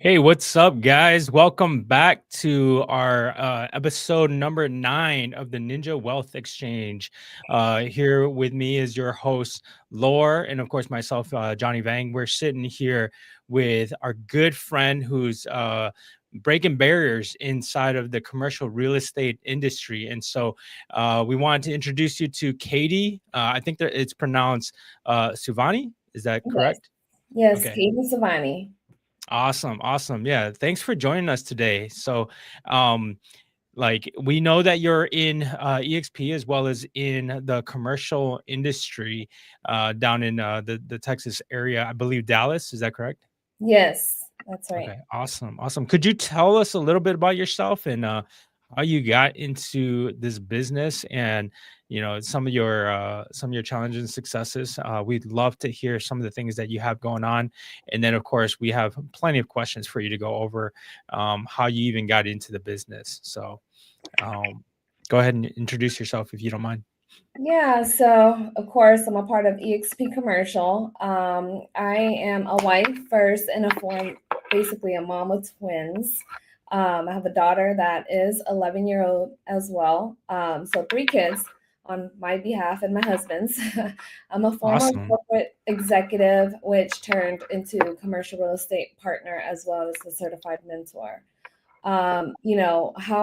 Hey, what's up, guys? Welcome back to our episode number 9 of the Ninja Wealth Exchange. Here with me is your host, Lore, and of course, myself, Johnny Vang. We're sitting here with our good friend who's breaking barriers inside of the commercial real estate industry. And so we wanted to introduce you to Kayde. I think that it's pronounced Souvanny. Is that Yes, correct? yes, Okay. Kayde Souvanny. Awesome, awesome. Yeah, thanks for joining us today. So, um, we know that you're in EXP as well as in the commercial industry down in the Texas area. I believe Dallas. Is that correct? Yes, that's right. Okay, awesome, awesome. Could you tell us a little bit about yourself and how you got into this business and some of your challenges and successes? We'd love to hear some of the things that you have going on, and then of course we have plenty of questions for you to go over how you even got into the business. So um, go ahead and introduce yourself if you don't mind. Yeah, so of course I'm a part of EXP Commercial. I am a wife first and a form, basically a mom of twins. I have a daughter that is 11-year-old as well. So three kids on my behalf and my husband's. I'm a former Awesome. corporate executive, which turned into commercial real estate partner as well as a certified mentor. How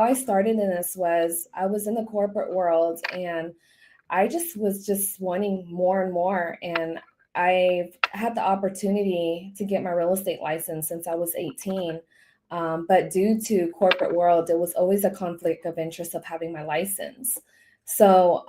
I started in this was I was in the corporate world and I just was just wanting more and more. And I've had the opportunity to get my real estate license since I was 18. But due to corporate world, it was always a conflict of interest of having my license. So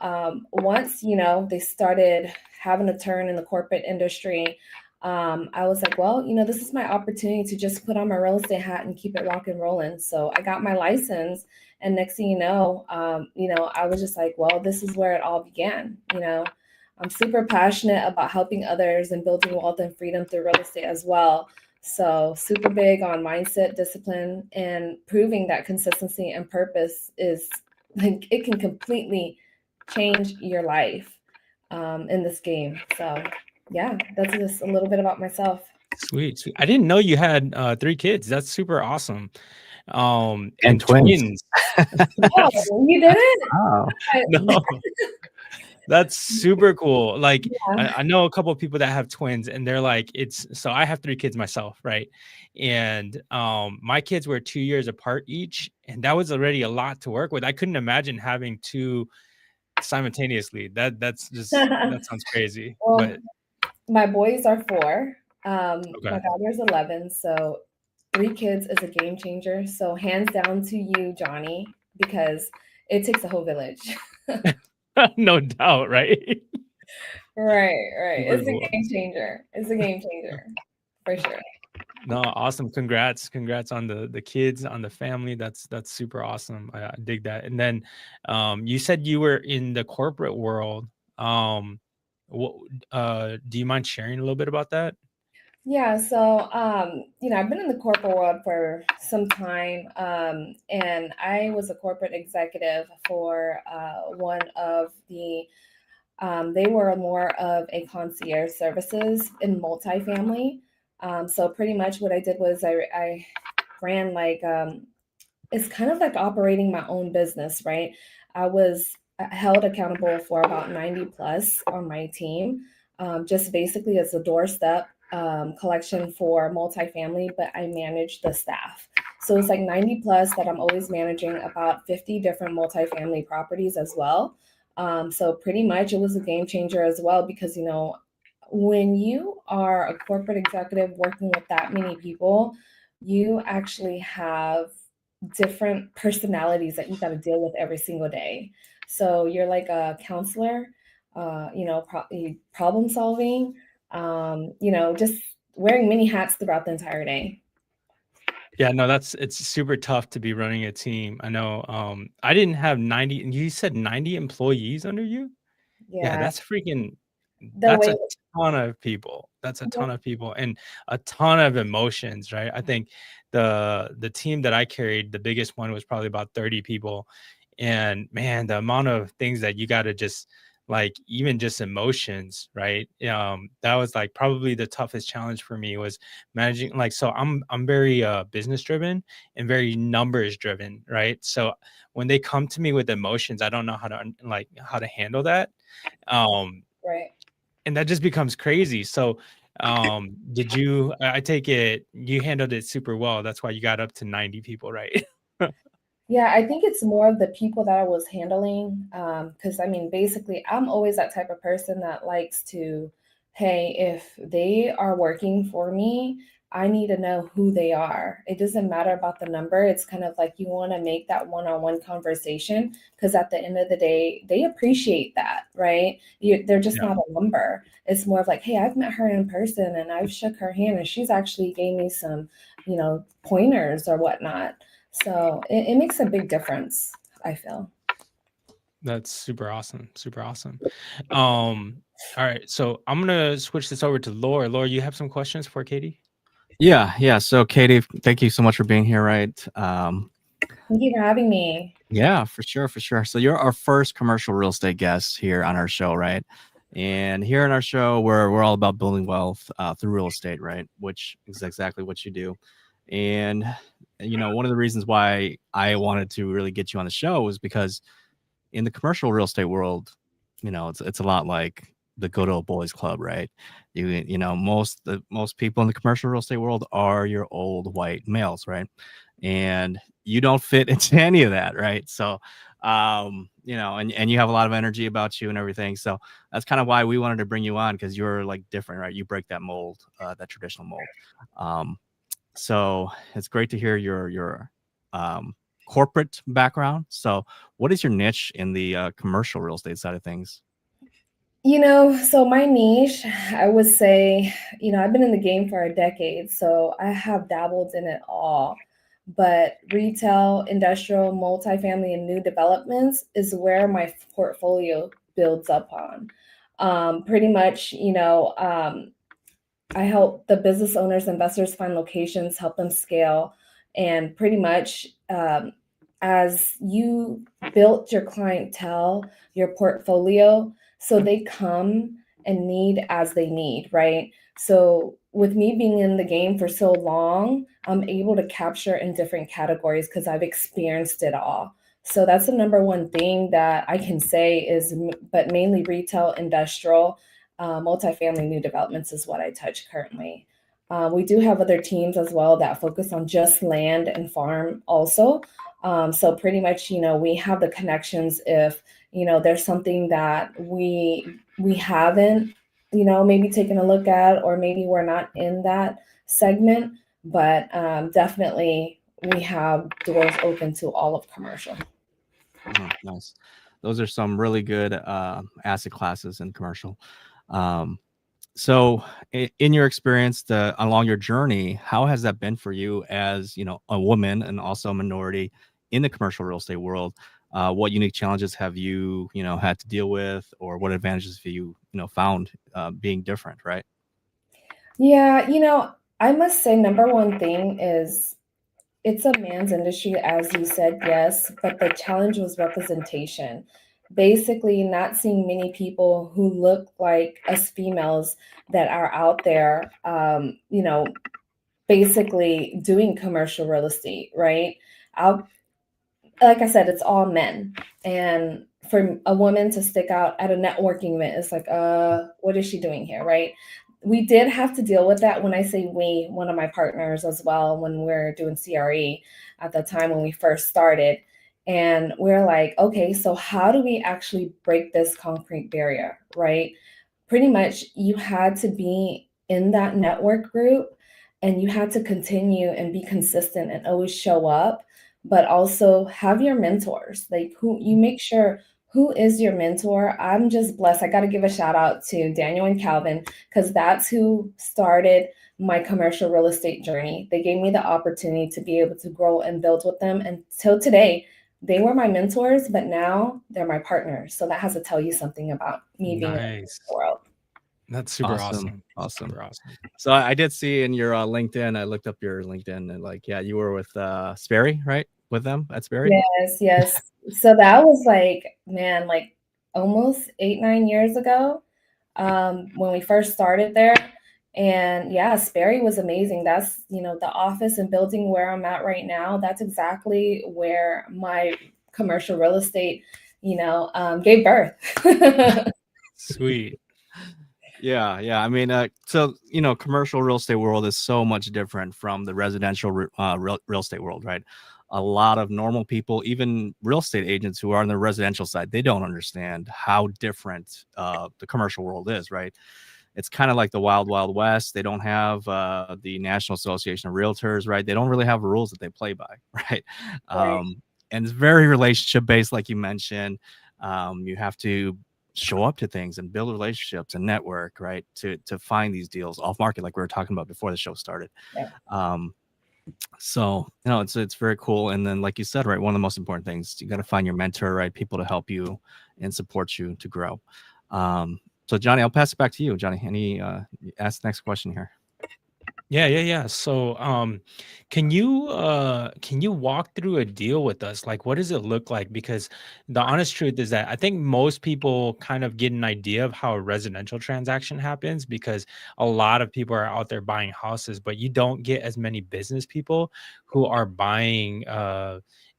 once, they started having a turn in the corporate industry, I was like, well, this is my opportunity to just put on my real estate hat and keep it rock and rolling. So I got my license, and next thing I was just like, well, this is where it all began. I'm super passionate about helping others and building wealth and freedom through real estate as well. So super big on mindset, discipline, and proving that consistency and purpose is like it can completely change your life in this game. So yeah, that's just a little bit about myself. Sweet, sweet. I didn't know you had 3 kids. That's super awesome. And And twins. twins. That's Oh, you did it? Oh, no. That's super cool. Like, Yeah. I know a couple of people that have twins, and they're like, it's so I have 3 kids myself, right? And, my kids were 2 years apart each, and that was already a lot to work with. I couldn't imagine having 2 simultaneously. That sounds crazy, Well, but my boys are 4. My okay. daughter's 11, so 3 kids is a game changer. So hands down to you, Johnny, because it takes a whole village. No doubt, right? Right, right. Super It's a cool. game changer. It's a game changer for sure. No, awesome. Congrats on the kids, on the family. That's super awesome. I dig that. And then you said you were in the corporate world. Um what do you mind sharing a little bit about that? Yeah, so I've been in the corporate world for some time, and I was a corporate executive for one of the. They were more of a concierge services in multifamily. So pretty much what I did was I ran like it's kind of like operating my own business, right? I was held accountable for about 90 plus on my team, just basically as a doorstep collection for multifamily, but I managed the staff. So it's like 90 plus that I'm always managing about 50 different multifamily properties as well. So pretty much it was a game changer as well because, when you are a corporate executive working with that many people, you actually have different personalities that you got to deal with every single day. So you're like a counselor, problem solving, just wearing many hats throughout the entire day. Yeah, no, it's super tough to be running a team. I know I didn't have 90, and you said 90 employees under you? Yeah, Yeah, that's freaking the that's way. a ton of people. That's a ton of people and a ton of emotions, right? I think the team that I carried, the biggest one was probably about 30 people. And man, the amount of things that you got to just like even just emotions, right? That was like probably the toughest challenge for me was managing, like, so I'm very business driven and very numbers driven, right? So when they come to me with emotions, I don't know how to like how to handle that. Um Right. and that just becomes crazy. So did you, I take it you handled it super well. That's why you got up to 90 people, right? Yeah, I think it's more of the people that I was handling. Because I mean, basically, I'm always that type of person that likes to, hey, if they are working for me, I need to know who they are. It doesn't matter about the number. It's kind of like you want to make that one-on-one conversation because at the end of the day, they appreciate that, right? They're just Yeah, not a number. It's more of like, hey, I've met her in person and I've shook her hand and she's actually gave me some, pointers or whatnot. So it makes a big difference, I feel. that's super awesome. Super awesome. All right, so I'm gonna switch this over to Laura. Laura, you have some questions for Katie? Yeah. So, Katie, thank you so much for being here. Right. Thank you for having me. Yeah, for sure, for sure. So you're our first commercial real estate guest here on our show, right? And here in our show, we're all about building wealth through real estate, right? Which is exactly what you do. And one of the reasons why I wanted to really get you on the show was because in the commercial real estate world, it's a lot like the good old boys club, right? Most people in the commercial real estate world are your old white males, right? And you don't fit into any of that, right? So and you have a lot of energy about you and everything. So that's kind of why we wanted to bring you on, because you're like different, right? You break that mold, that traditional mold. Um, so it's great to hear your corporate background. So what is your niche in the commercial real estate side of things? So my niche, I would say, I've been in the game for a decade, so I have dabbled in it all. But retail, industrial, multifamily, and new developments is where my portfolio builds up on. Pretty much, I help the business owners, investors find locations, help them scale, and pretty much as you built your clientele, your portfolio, so they come and need as they need, right? So with me being in the game for so long, I'm able to capture in different categories because I've experienced it all. So that's the number one thing that I can say is, but mainly retail, industrial, multifamily new developments is what I touch currently. We do have other teams as well that focus on just land and farm also. So pretty much, we have the connections if, there's something that we haven't, maybe taken a look at, or maybe we're not in that segment, but definitely we have doors open to all of commercial. Oh, nice. Those are some really good asset classes in commercial. Um, so in your experience along your journey, how has that been for you as, a woman and also a minority in the commercial real estate world? What unique challenges have you, had to deal with, or what advantages have you, found being different, right? Yeah, I must say, number one thing is it's a man's industry, as you said, yes, but the challenge was representation. Basically, not seeing many people who look like us females that are out there, basically doing commercial real estate, right? Out, like I said, it's all men. And for a woman to stick out at a networking event, it's like, what is she doing here, right? We did have to deal with that. When I say we, one of my partners as well, when we're doing CRE at the time when we first started. And we're like, okay, so how do we actually break this concrete barrier, right? Pretty much you had to be in that network group and you had to continue and be consistent and always show up, but also have your mentors, like who you make sure who is your mentor. I'm just blessed. I got to give a shout out to Daniel and Calvin because that's who started my commercial real estate journey. They gave me the opportunity to be able to grow and build with them until today. They were my mentors, but now they're my partners. So that has to tell you something about me being in Nice. the world. That's super Awesome. awesome. Awesome. Super awesome. So I did see in your LinkedIn, I looked up your LinkedIn, and like, yeah, you were with Sperry, right? With them at Sperry? Yes, yes. So that was like, man, like almost 8, 9 years ago, when we first started there. And yeah, Sperry was amazing. That's, the office and building where I'm at right now. That's exactly where my commercial real estate, gave birth. Sweet. Yeah. I mean, so commercial real estate world is so much different from the residential real estate world, right? A lot of normal people, even real estate agents who are on the residential side, they don't understand how different the commercial world is, right? It's kind of like the wild, wild west. They don't have the National Association of Realtors, right? They don't really have rules that they play by, right? Right. And it's very relationship based, like you mentioned. You have to show up to things and build relationships and network, right? To find these deals off market, like we were talking about before the show started. Yeah. So it's very cool. And then, like you said, right, one of the most important things, you got to find your mentor, right? People to help you and support you to grow. So Johnny, I'll pass it back to you. Johnny, ask the next question here. Yeah. So, can you walk through a deal with us? Like, what does it look like? Because the honest truth is that I think most people kind of get an idea of how a residential transaction happens because a lot of people are out there buying houses, but you don't get as many business people who are buying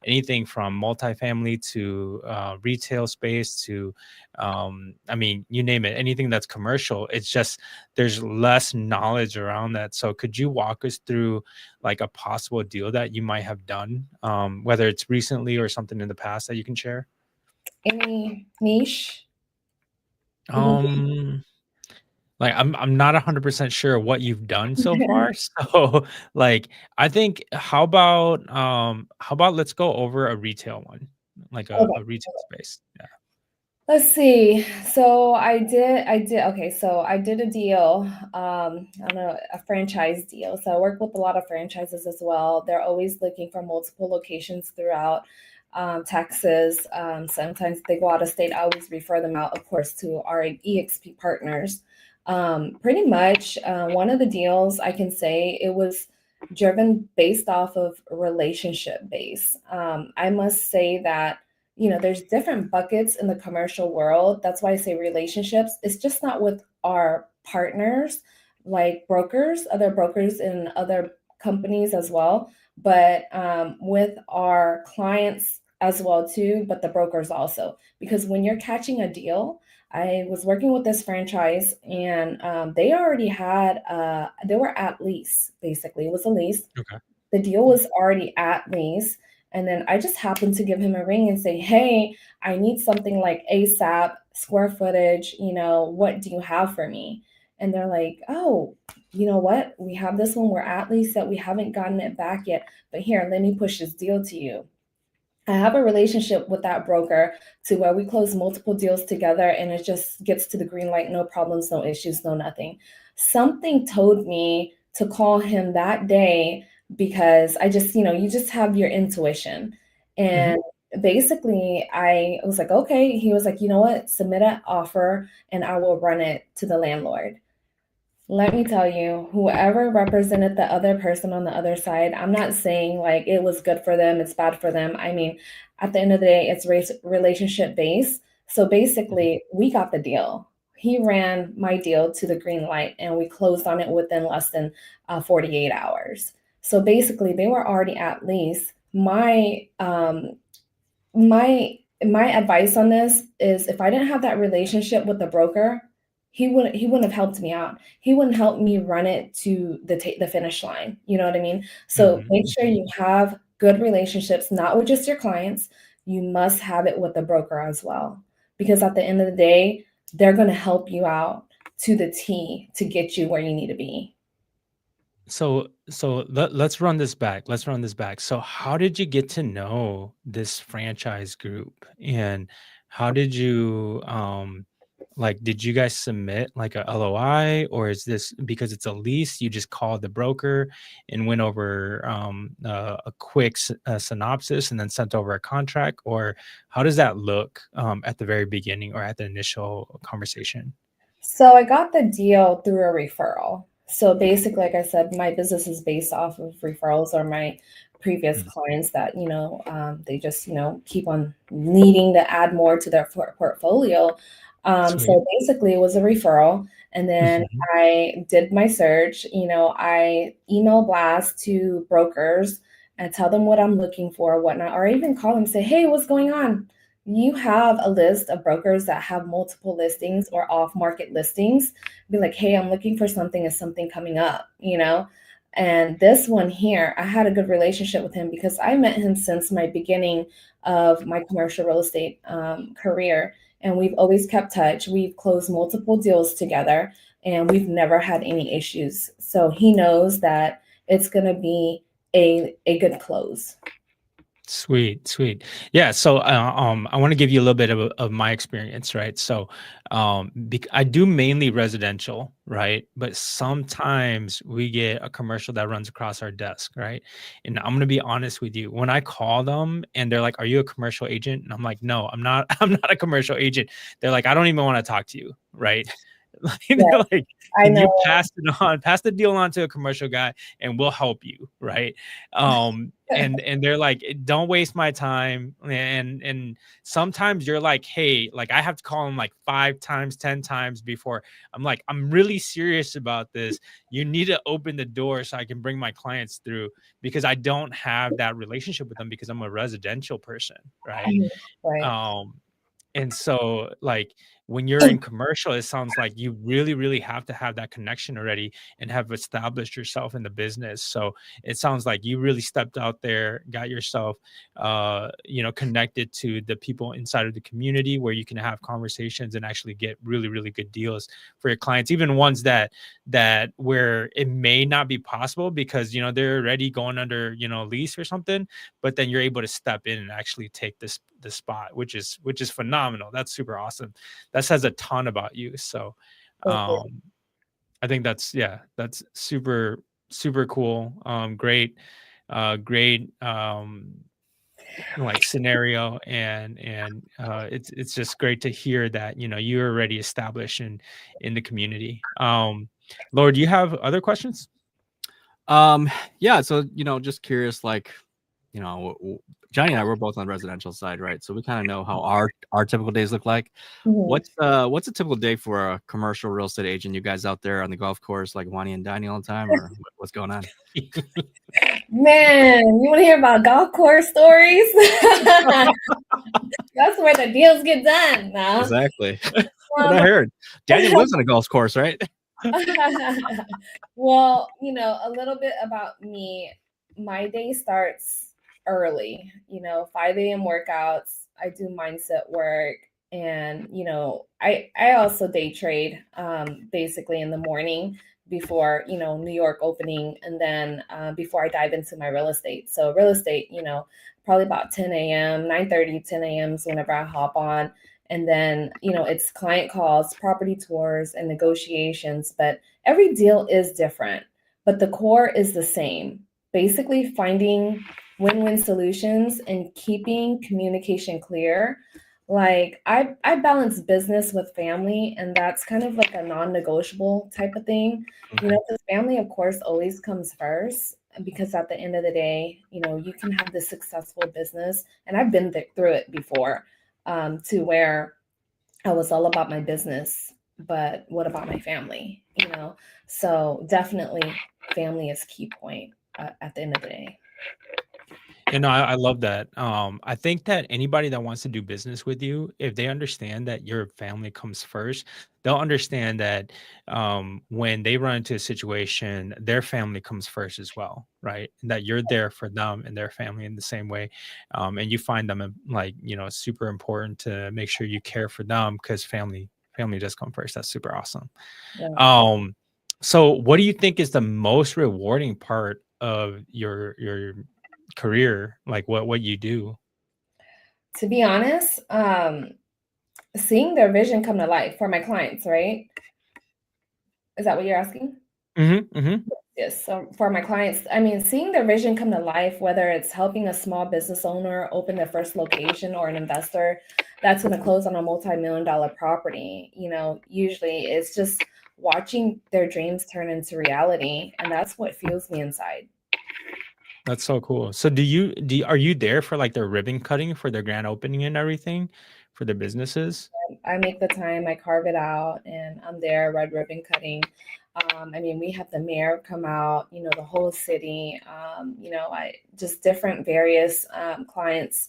anything from multifamily to retail space to, I mean, you name it, anything that's commercial. It's just there's less knowledge around that. So could you walk us through like a possible deal that you might have done, whether it's recently or something in the past that you can share? Any niche? Um, like I'm not 100% sure what you've done so far. So like I think how about let's go over a retail one, like Okay. a retail space. Yeah. Let's see. So okay. So I did a deal, on a franchise deal. So I work with a lot of franchises as well. They're always looking for multiple locations throughout Texas. Sometimes they go out of state. I always refer them out, of course, to our EXP partners. Pretty much, one of the deals I can say it was driven based off of relationship base. I must say that there's different buckets in the commercial world. That's why I say relationships. It's just not with our partners, like brokers, other brokers in other companies as well, but with our clients as well too, but the brokers also. Because when you're catching a deal, I was working with this franchise and they already had, they were at lease, basically. It was a lease. Okay. The deal was already at lease. And then I just happened to give him a ring and say, hey, I need something like ASAP, square footage, what do you have for me? And they're like, oh, you know what? We have this one. We're at least that we haven't gotten it back yet. But here, let me push this deal to you. I have a relationship with that broker to where we close multiple deals together and it just gets to the green light, no problems, no issues, no nothing. Something told me to call him that day because I just, you just have your intuition. Mhm. And basically, I was like, okay. He was like, you know what? Submit an offer and I will run it to the landlord. Let me tell you, whoever represented the other person on the other side, I'm not saying like it was good for them, it's bad for them. I mean, at the end of the day, it's relationship based. So Mhm. basically, we got the deal. He ran my deal to the green light and we closed on it within less than 48 hours. So basically, they were already at least. My advice on this is if I didn't have that relationship with the broker, he wouldn't have helped me out. He wouldn't help me run it to the finish line. You know what I mean? So Mhm. make sure you have good relationships, not with just your clients. You must have it with the broker as well, because at the end of the day, they're going to help you out to the T to get you where you need to be. So let's run this back. Let's run this back. So how did you get to know this franchise group and how did you like did you guys submit like a LOI or is this because it's a lease you just called the broker and went over a quick synopsis and then sent over a contract or how does that look at the very beginning or at the initial conversation? So I got the deal through a referral. So basically, like I said, my business is based off of referrals or my previous clients that, they just, keep on needing to add more to their portfolio. Sweet. So basically, it was a referral. And then Mhm. I did my search. I email blast to brokers and tell them what I'm looking for, whatnot, or even call them and say, hey, what's going on? You have a list of brokers that have multiple listings or off market listings. Be like, hey, I'm looking for something. Is something coming up? And this one here, I had a good relationship with him because I met him since my beginning of my commercial real estate career. And we've always kept touch. We've closed multiple deals together and we've never had any issues. So he knows that it's going to be a good close. Sweet, sweet. Yeah. So, I want to give you a little bit of my experience, right? So, I do mainly residential, right? But sometimes we get a commercial that runs across our desk, right? And I'm gonna be honest with you. When I call them and they're like, "Are you a commercial agent?" And I'm like, "No, I'm not. I'm not a commercial agent." They're like, "I don't even want to talk to you," right? Like, Yeah, they're like, I "Can know. you pass the deal on to a commercial guy, and we'll help you," right? And they're like, don't waste my time. And sometimes you're like, hey, like I have to call them like 5 times 10 times before I'm like, I'm really serious about this. You need to open the door so I can bring my clients through, because I don't have that relationship with them because I'm a residential person, right? Right. um and so, like, when you're in commercial, it sounds like you really, really have to have that connection already and have established yourself in the business. So it sounds like you really stepped out there, got yourself, connected to the people inside of the community where you can have conversations and actually get really, really good deals for your clients, even ones that where it may not be possible because they're already going under lease or something, but then you're able to step in and actually take the spot, which is phenomenal. That's super awesome. That says a ton about you. So Thank you. I think that's super, super cool. Great like scenario, and it's just great to hear that you're already established in the community. Laura, do you have other questions? Yeah, so just curious, like, Johnny and I, we're both on the residential side, right? So we kind of know how our typical days look like. Mhm. What's a typical day for a commercial real estate agent? You guys out there on the golf course, like whining and dining all the time, or what's going on? Man, you want to hear about golf course stories? That's where the deals get done now. Exactly. What Um, I heard. Daniel lives on a golf course, right? well, a little bit about me. My day starts early, 5 a.m. workouts. I do mindset work. And, I also day trade basically in the morning before, New York opening. And then before I dive into my real estate. So real estate, probably about 10 a.m., 9:30, 10 a.m. is whenever I hop on. And then, it's client calls, property tours, and negotiations. But every deal is different, but the core is the same. Basically, finding win-win solutions and keeping communication clear. Like I balance business with family, and that's kind of like a non-negotiable type of thing. Because family, of course, always comes first. Because at the end of the day, you can have this successful business, and I've been through it before, to where I was all about my business, but what about my family? So definitely family is key point at the end of the day. I love that. I think that anybody that wants to do business with you, if they understand that your family comes first, they'll understand that when they run into a situation, their family comes first as well, right? And that you're there for them and their family in the same way. And you find them like, super important to make sure you care for them because family does come first. That's super awesome. Yeah. Um, so what do you think is the most rewarding part of your career, like what you do? To be honest, seeing their vision come to life for my clients, right? Is that what you're asking? Mhm, mhm. Yes. So for my clients, I mean, seeing their vision come to life, whether it's helping a small business owner open their first location or an investor that's going to close on a multi-million dollar property, usually it's just watching their dreams turn into reality. And that's what fuels me inside. That's so cool. So are you there for like their ribbon cutting for their grand opening and everything for their businesses? I make the time, I carve it out, and I'm there, red ribbon cutting. I mean, we have the mayor come out, the whole city, I just different various clients.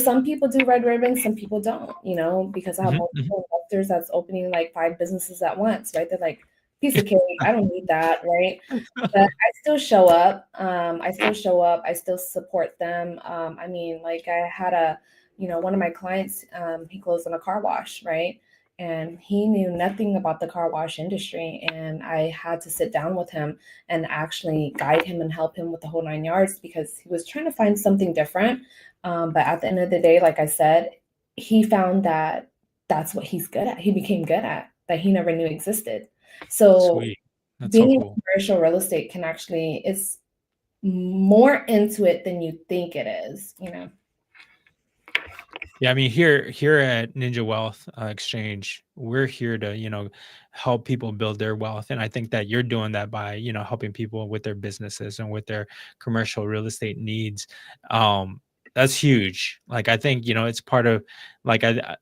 Some people do red ribbon, some people don't, because I have Mhm, mhm. multiple investors that's opening like 5 businesses at once, right? They're like, piece of cake, I don't need that, right? But I still show up. I still support them. I mean, like I had one of my clients, he closed on a car wash, right? And he knew nothing about the car wash industry. And I had to sit down with him and actually guide him and help him with the whole 9 yards because he was trying to find something different. But at the end of the day, like I said, he found that that's what he's good at. He became good at that he never knew existed. So Sweet. That's so being in cool. commercial real estate can actually, it's more into it than you think it is. Yeah, I mean here at Ninja Wealth Exchange, we're here to, help people build their wealth. And I think that you're doing that by, helping people with their businesses and with their commercial real estate needs. That's huge. Like I think, it's part of like I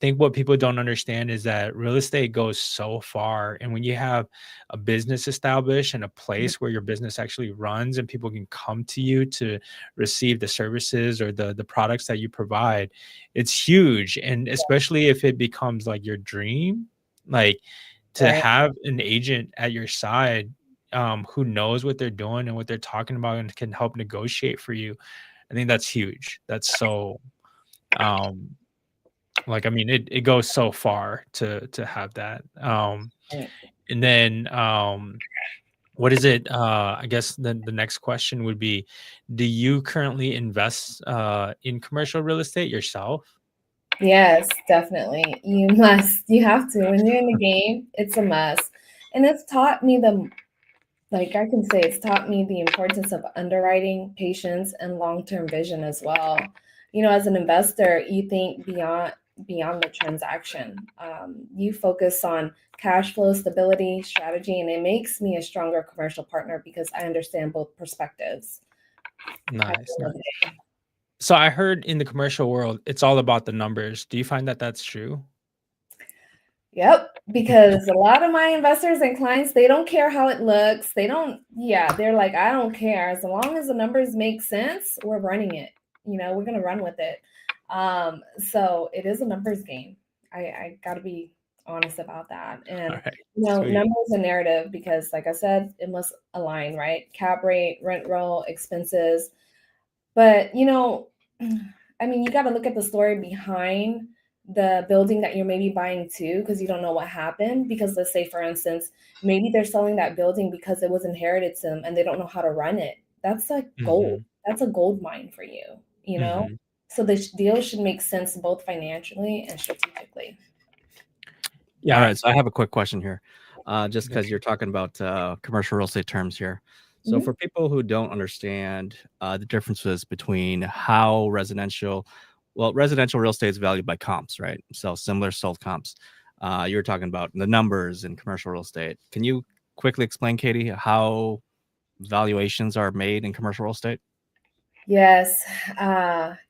think what people don't understand is that real estate goes so far. And when you have a business established and a place where your business actually runs and people can come to you to receive the services or the products that you provide, it's huge. And especially if it becomes like your dream, like to Right. have an agent at your side who knows what they're doing and what they're talking about and can help negotiate for you. I think that's huge. That's so um like I mean it goes so far to have that. Right. And then what is it? I guess the next question would be, do you currently invest in commercial real estate yourself? Yes, definitely. You must. You have to. When you're in the game, it's a must. And it's taught me like I can say, it's taught me the importance of underwriting, patience, and long-term vision as well. As an investor, you think beyond the transaction. You focus on cash flow, stability, strategy, and it makes me a stronger commercial partner because I understand both perspectives. At the Nice, end nice. of the day. So I heard in the commercial world, it's all about the numbers. Do you find that that's true? Yep, because a lot of my investors and clients, they don't care how it looks. They're like, I don't care. As long as the numbers make sense, we're running it. We're gonna run with it. So it is a numbers game. I gotta be honest about that. All And right, sweet. numbers and narrative, because like I said, it must align, right? Cap rate, rent roll, expenses. But I mean, you got to look at the story behind the building that you're maybe buying too, because you don't know what happened. Because let's say, for instance, maybe they're selling that building because it was inherited to them and they don't know how to run it. That's like gold. Hmm. That's a gold mine for you. Hmm. So the deal should make sense both financially and strategically. All Yeah. right, so I have a quick question here, just Okay. because you're talking about commercial real estate terms here. So Mhm. for people who don't understand the differences between how residential real estate is valued by comps, right? So similar sold comps. You were talking about the numbers in commercial real estate. Can you quickly explain, Katie, how valuations are made in commercial real estate? Yes.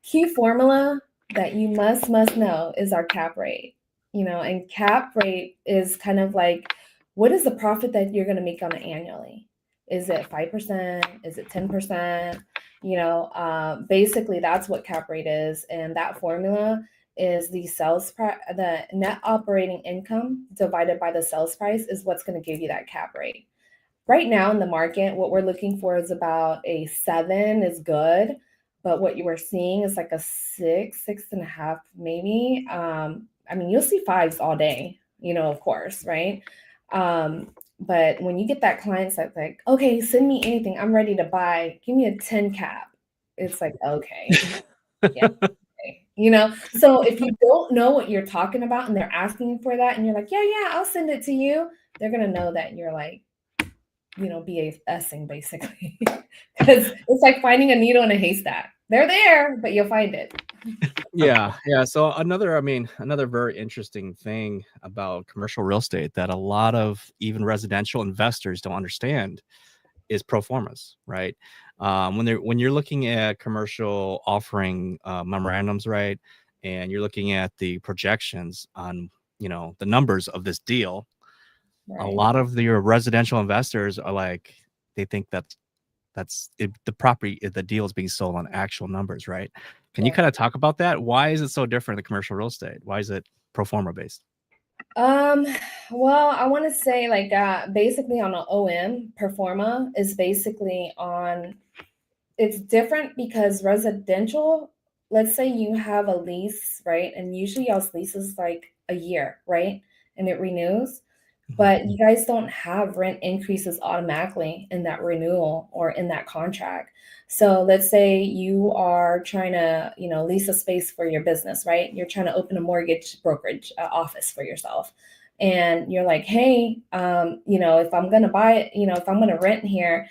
Key formula that you must know is our cap rate. And cap rate is kind of like what is the profit that you're going to make on it annually? Is it 5%? Is it 10%? Basically that's what cap rate is. And that formula is the sales price, the net operating income divided by the sales price is what's going to give you that cap rate. Right now in the market, what we're looking for is about a 7 is good, but what you were seeing is like a 6.5 maybe. I mean, you'll see fives all day, of course, right? But when you get that client that's like, okay, send me anything, I'm ready to buy, give me a 10 cap. It's like, okay, yeah. Okay. So if you don't know what you're talking about and they're asking for that and you're like, yeah, I'll send it to you, they're gonna know that you're like, BASing basically. Because it's like finding a needle in a haystack. They're there, but you'll find it. Yeah, yeah. So another very interesting thing about commercial real estate that a lot of even residential investors don't understand is pro formas, right? When you're looking at commercial offering memorandums, right, and you're looking at the projections on the numbers of this deal, a Right. lot of your residential investors are like, they think that's it, the property, the deal is being sold on actual numbers, right? Can you Yeah. kind of talk about that? Why is it so different in commercial real estate? Why is it pro forma based? Um, well, I want to say like basically on an OM, performa is basically on it's different because residential, let's say you have a lease, right? And usually y'all's lease is like a year, right? And it renews. Mhm. But you guys don't have rent increases automatically in that renewal or in that contract. So let's say you are trying to, lease a space for your business, right? You're trying to open a mortgage brokerage office for yourself. And you're like, hey, if I'm going to buy it, if I'm going to rent here,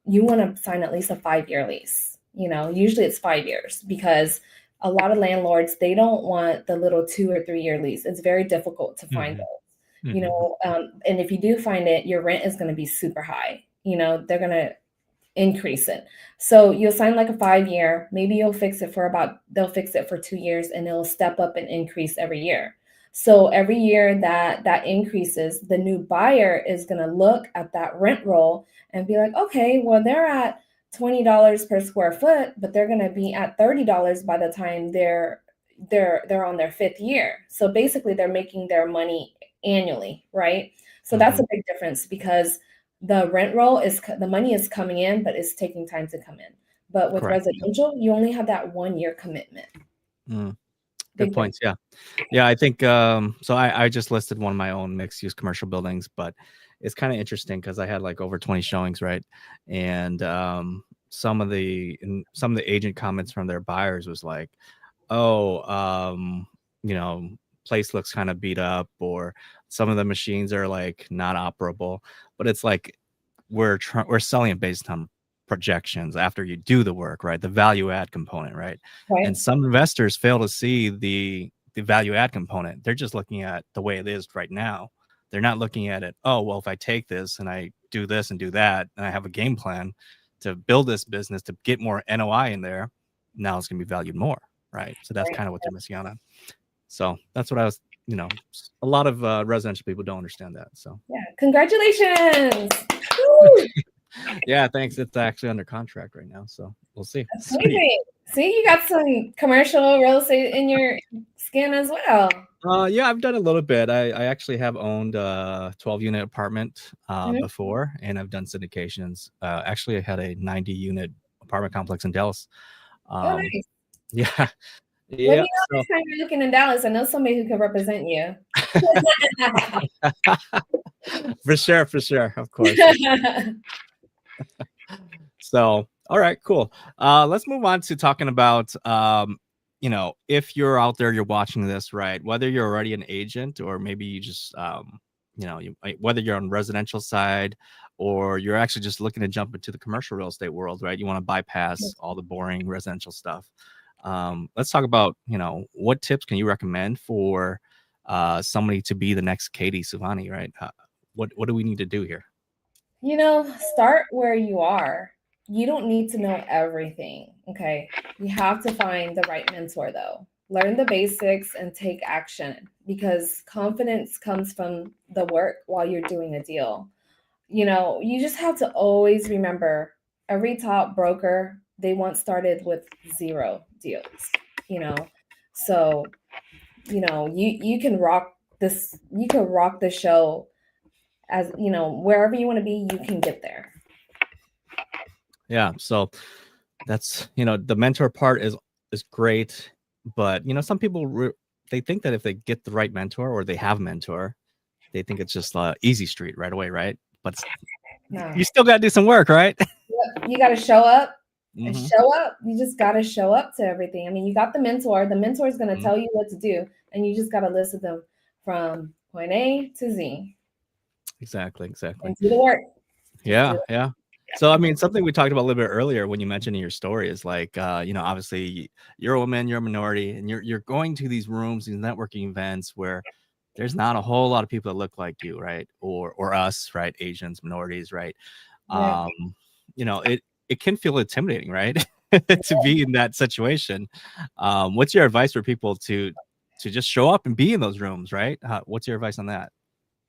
you want to sign at least a 5-year lease. Usually it's 5 years because a lot of landlords, they don't want the little 2 or 3 year lease. It's very difficult to find Mhm. those. Mhm. And if you do find it, your rent is going to be super high. They're going to increase it. So you'll sign like a 5 year, maybe they'll fix it for 2 years and it'll step up and increase every year. So every year that increases, the new buyer is going to look at that rent roll and be like, okay, well, they're at $20 per square foot, but they're going to be at $30 by the time they're on their 5th year. So basically they're making their money annually, right? So that's Mhm. a big difference because the money is coming in, but it's taking time to come in. But with Correct. Yep. residential, you only have that 1 year commitment. Mm. Good Big difference. points. Yeah. Yeah, I think so I just listed one of my own mixed use commercial buildings, but it's kind of interesting because I had like over 20 showings, right? And some of the agent comments from their buyers was like, oh, you know, place looks kind of beat up, or some of the machines are like not operable. But it's like we're selling it based on projections after you do the work, right? The value add component, right? And Right. some investors fail to see the value add component. They're just looking at the way it is right now. They're not looking at it, oh, well, if I take this and I do this and do that, and I have a game plan to build this business to get more NOI in there, now it's going to be valued more, right? So that's Right. kind of what they're missing out on. So that's what I was, a lot of residential people don't understand that. So Yeah. Congratulations. Woo! yeah, thanks. It's actually under contract right now, so we'll see. That's Sweet. amazing. See, you got some commercial real estate in your skin as well. Yeah, I've done a little bit. I actually have owned a 12-unit apartment Mhm. before, and I've done syndications. Actually, I had a 90-unit apartment complex in Dallas. Oh, Um, nice. yeah, Let yeah. me know So next time you're looking in Dallas. I know somebody who can represent you. for sure, of course. So, all right, cool. Let's move on to talking about, if you're out there, you're watching this, right? Whether you're already an agent or maybe you just, whether you're on residential side or you're actually just looking to jump into the commercial real estate world, right? You want to bypass all the boring residential stuff. Let's talk about, what tips can you recommend for somebody to be the next Kayde Souvanny, right? What do we need to do here? Start where you are. You don't need to know everything. Okay. You have to find the right mentor, though. Learn the basics and take action because confidence comes from the work while you're doing a deal. You just have to always remember every top broker, they once started with 0 deals, you know. So, you can rock the show as, wherever you want to be, you can get there. Yeah. So that's the mentor part is great, but some people they think that if they get the right mentor or they have a mentor, they think it's just easy street right away, right? But No. you still got to do some work, right? You got to show up and Hmm. show up. You just got to show up to everything. I mean, you got the mentor. The mentor is going to Hmm. tell you what to do, and you just got to listen to them from point A to Z Exactly. and do the work. Just do Yeah, it. yeah. So, I mean, something we talked about a little bit earlier when you mentioned in your story is like, obviously you're a woman, you're a minority, and you're going to these rooms, these networking events where there's not a whole lot of people that look like you, right? Or us, right? Asians, minorities, right? Yeah. Um, it can feel intimidating, right? To be in that situation. What's your advice for people to just show up and be in those rooms, right? What's your advice on that?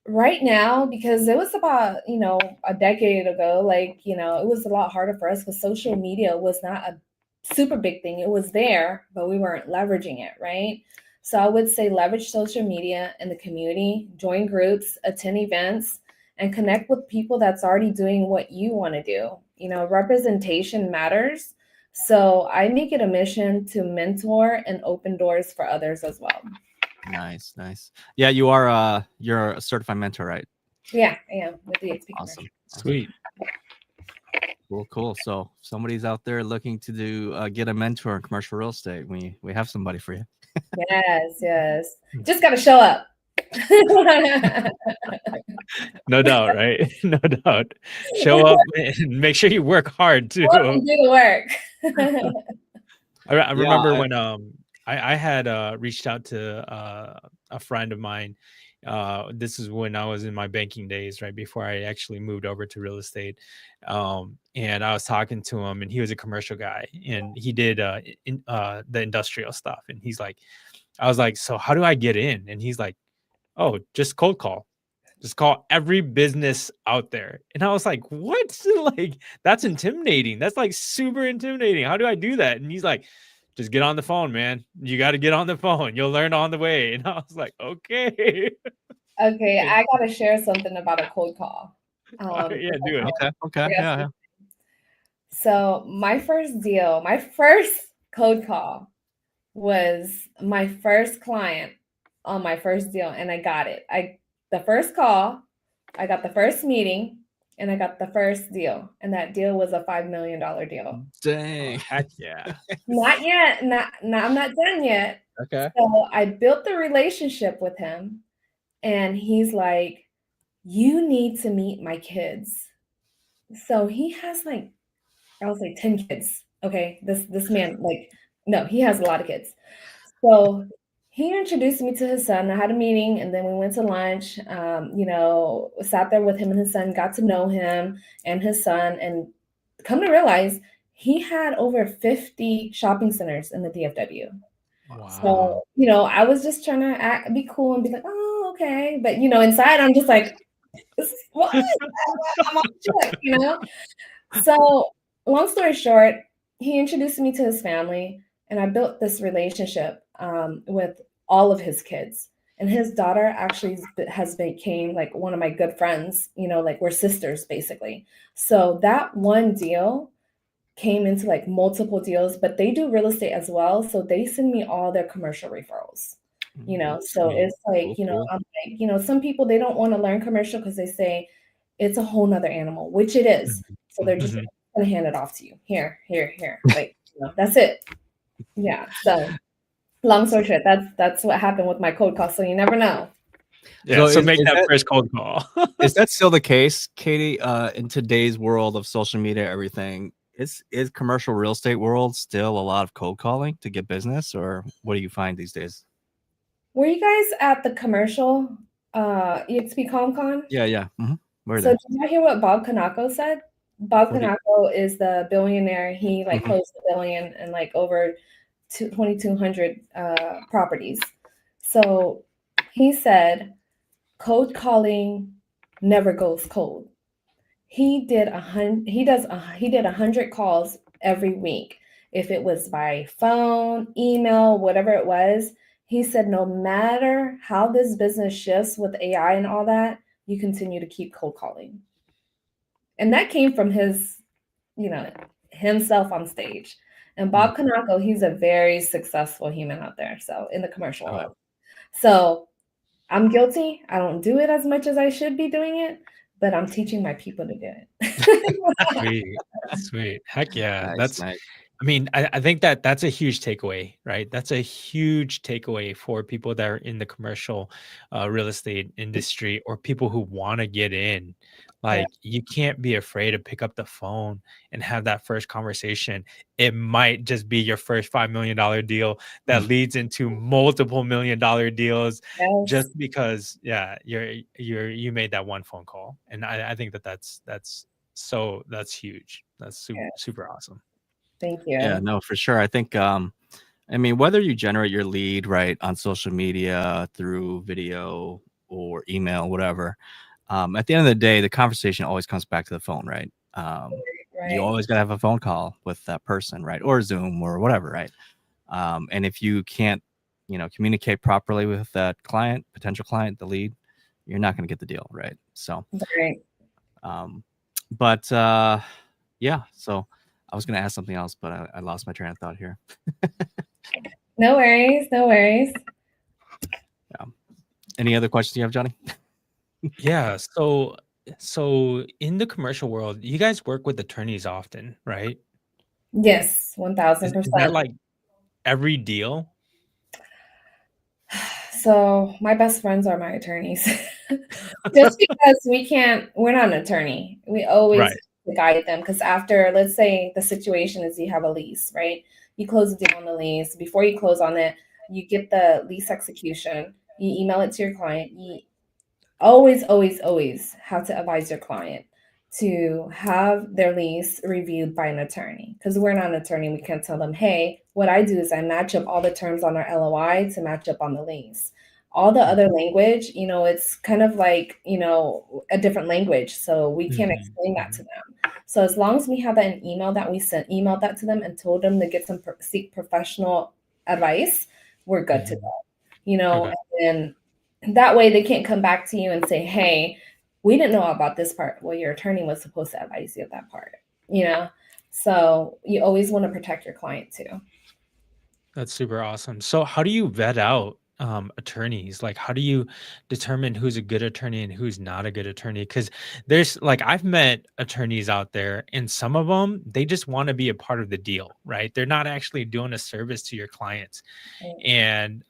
Right now, because it was about, a decade ago, like, it was a lot harder for us because social media was not a super big thing. It was there, but we weren't leveraging it, right? So I would say leverage social media in the community, join groups, attend events, and connect with people that's already doing what you want to do. Representation matters. So I make it a mission to mentor and open doors for others as well. Nice, nice. Yeah, you're a certified mentor, right? Yeah, I am with the XP Awesome. Sweet. Cool. So if somebody's out there looking to get a mentor in commercial real estate, we have somebody for you. Yes. Just got to show up. No doubt, right? No doubt. Show up and make sure you work hard too. Do the work. I remember when I had reached out to a friend of mine. This is when I was in my banking days, right before I actually moved over to real estate. And I was talking to him, and he was a commercial guy, and he did the industrial stuff. And he's like, I was like, so how do I get in? And he's like, oh, just cold call. Just call every business out there. And I was like, what? Like, that's intimidating. That's like super intimidating. How do I do that? And he's like, just get on the phone, man. You got to get on the phone. You'll learn on the way. And I was like, okay. Okay, I got to share something about a cold call. Yeah, do it. Okay. Yeah. So my first code call was my first client on my first deal, and I got it. The first call, I got the first meeting, and I got the first deal, and that deal was a $5 million deal. Dang. Heck yeah. Not yet. I'm not done yet. Okay. So I built the relationship with him, and he's like, "You need to meet my kids." So he has like, I was like 10 kids. Okay, this man, like, no, he has a lot of kids. So he introduced me to his son. I had a meeting, and then we went to lunch. Sat there with him and his son, got to know him and his son, and come to realize he had over 50 shopping centers in the DFW. Wow. So, I was just trying to be cool and be like, oh, okay. But, inside I'm just like, what? I'm on check. So long story short, he introduced me to his family, and I built this relationship with all of his kids. And his daughter actually has became like one of my good friends, like we're sisters basically. So that one deal came into like multiple deals, but they do real estate as well. So they send me all their commercial referrals, so it's like, Cool. I'm like, some people, they don't want to learn commercial because they say it's a whole nother animal, which it is. So they're just going to hand it off to you. Here. Like, that's it. Yeah. So long story short, that's what happened with my cold call. So you never know. Yeah, so make that first cold call. Is that still the case, Katie? In today's world of social media, everything, is commercial real estate world still a lot of cold calling to get business, or what do you find these days? Were you guys at the commercial EXP ComCon? Yeah. So did you hear what Bob Kanako said? Bob Kanako is the billionaire. He like closed $1 billion and like over 2,200 properties. So he said, cold calling never goes cold. He did 100 calls every week. If it was by phone, email, whatever it was, he said, no matter how this business shifts with AI and all that, you continue to keep cold calling. And that came from his, himself on stage. And Bob Kanako, he's a very successful human out there. So in the commercial world. So I'm guilty. I don't do it as much as I should be doing it, but I'm teaching my people to do it. Sweet. Heck yeah. Nice. I mean, I think that's a huge takeaway, right? That's a huge takeaway for people that are in the commercial real estate industry, or people who want to get in. Like, you can't be afraid to pick up the phone and have that first conversation. It might just be your first $5 million deal that leads into multiple $1 million deals Yes. just because, yeah, you made that one phone call. And I think that's huge. That's Yeah. super awesome. Thank you. Yeah, no, for sure. I think I mean, whether you generate your lead right on social media through video or email, whatever, at the end of the day, the conversation always comes back to the phone, right? You Right. always got to have a phone call with that person, right? Or Zoom or whatever, right? And if you can't, communicate properly with that client, potential client, the lead, you're not going to get the deal, right? So, Right. but yeah, so I was going to ask something else, but I lost my train of thought here. No worries. No worries. Yeah. Any other questions you have, Johnny? Yeah. So in the commercial world, you guys work with attorneys often, right? Yes, Is that 1000%. like every deal? So my best friends are my attorneys. Just because we're not an attorney. We always Right. guide them because after, let's say the situation is you have a lease, right? You close the deal on the lease. Before you close on it, you get the lease execution. You email it to your client. You always have to advise your client to have their lease reviewed by an attorney because we're not an attorney. We can't tell them, hey, what I do is I match up all the terms on our LOI to match up on the lease. All the other language, it's kind of like, a different language. So we can't explain that to them. So as long as we have that in email that we emailed that to them and told them to get seek professional advice, we're good to go. Okay. And that way they can't come back to you and say, hey, we didn't know about this part. Well, your attorney was supposed to advise you of that part, you know? So you always want to protect your client too. That's super awesome. So how do you vet out attorneys? Like, how do you determine who's a good attorney and who's not a good attorney? Because there's like, I've met attorneys out there, and some of them, they just want to be a part of the deal, right? They're not actually doing a service to your clients. And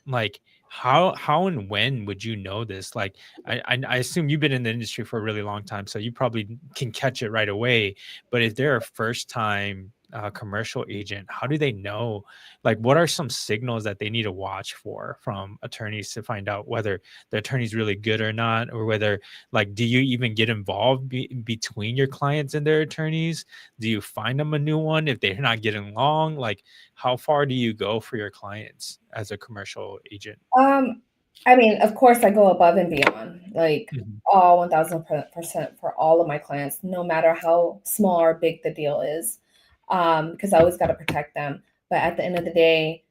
like, how and when would you know this? Like, I assume you've been in the industry for a really long time, so you probably can catch it right away. But if they're a first time commercial agent, how do they know? Like, what are some signals that they need to watch for from attorneys to find out whether the attorney's really good or not, or whether, like, do you even get involved between your clients and their attorneys? Do you find them a new one if they're not getting along? Like, how far do you go for your clients as a commercial agent? I mean, of course, I go above and beyond, like Mhm. all 1000% for all of my clients, no matter how small or big the deal is, because I always got to protect them. But at the end of the day,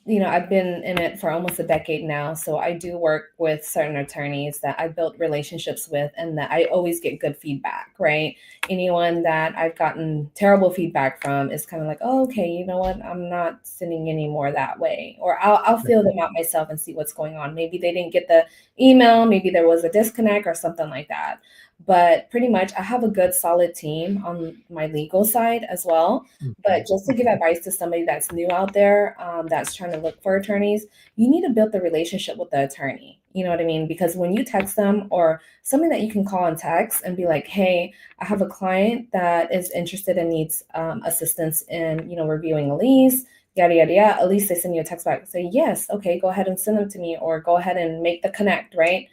I've been in it for almost a decade now. So I do work with certain attorneys that I built relationships with and that I always get good feedback, right? Anyone that I've gotten terrible feedback from is kind of like, oh, okay, you know what? I'm not sending any more that way. Or I'll feel them out myself and see what's going on. Maybe they didn't get the email, maybe there was a disconnect or something like that. But pretty much, I have a good, solid team on my legal side as well. But just to give advice to somebody that's new out there, that's trying to look for attorneys, you need to build the relationship with the attorney. You know what I mean? Because when you text them or something that you can call and text and be like, hey, I have a client that is interested and needs assistance in, reviewing a lease, yada, yada, yada. At least they send you a text back and say, yes, okay, go ahead and send them to me or go ahead and make the connect, right?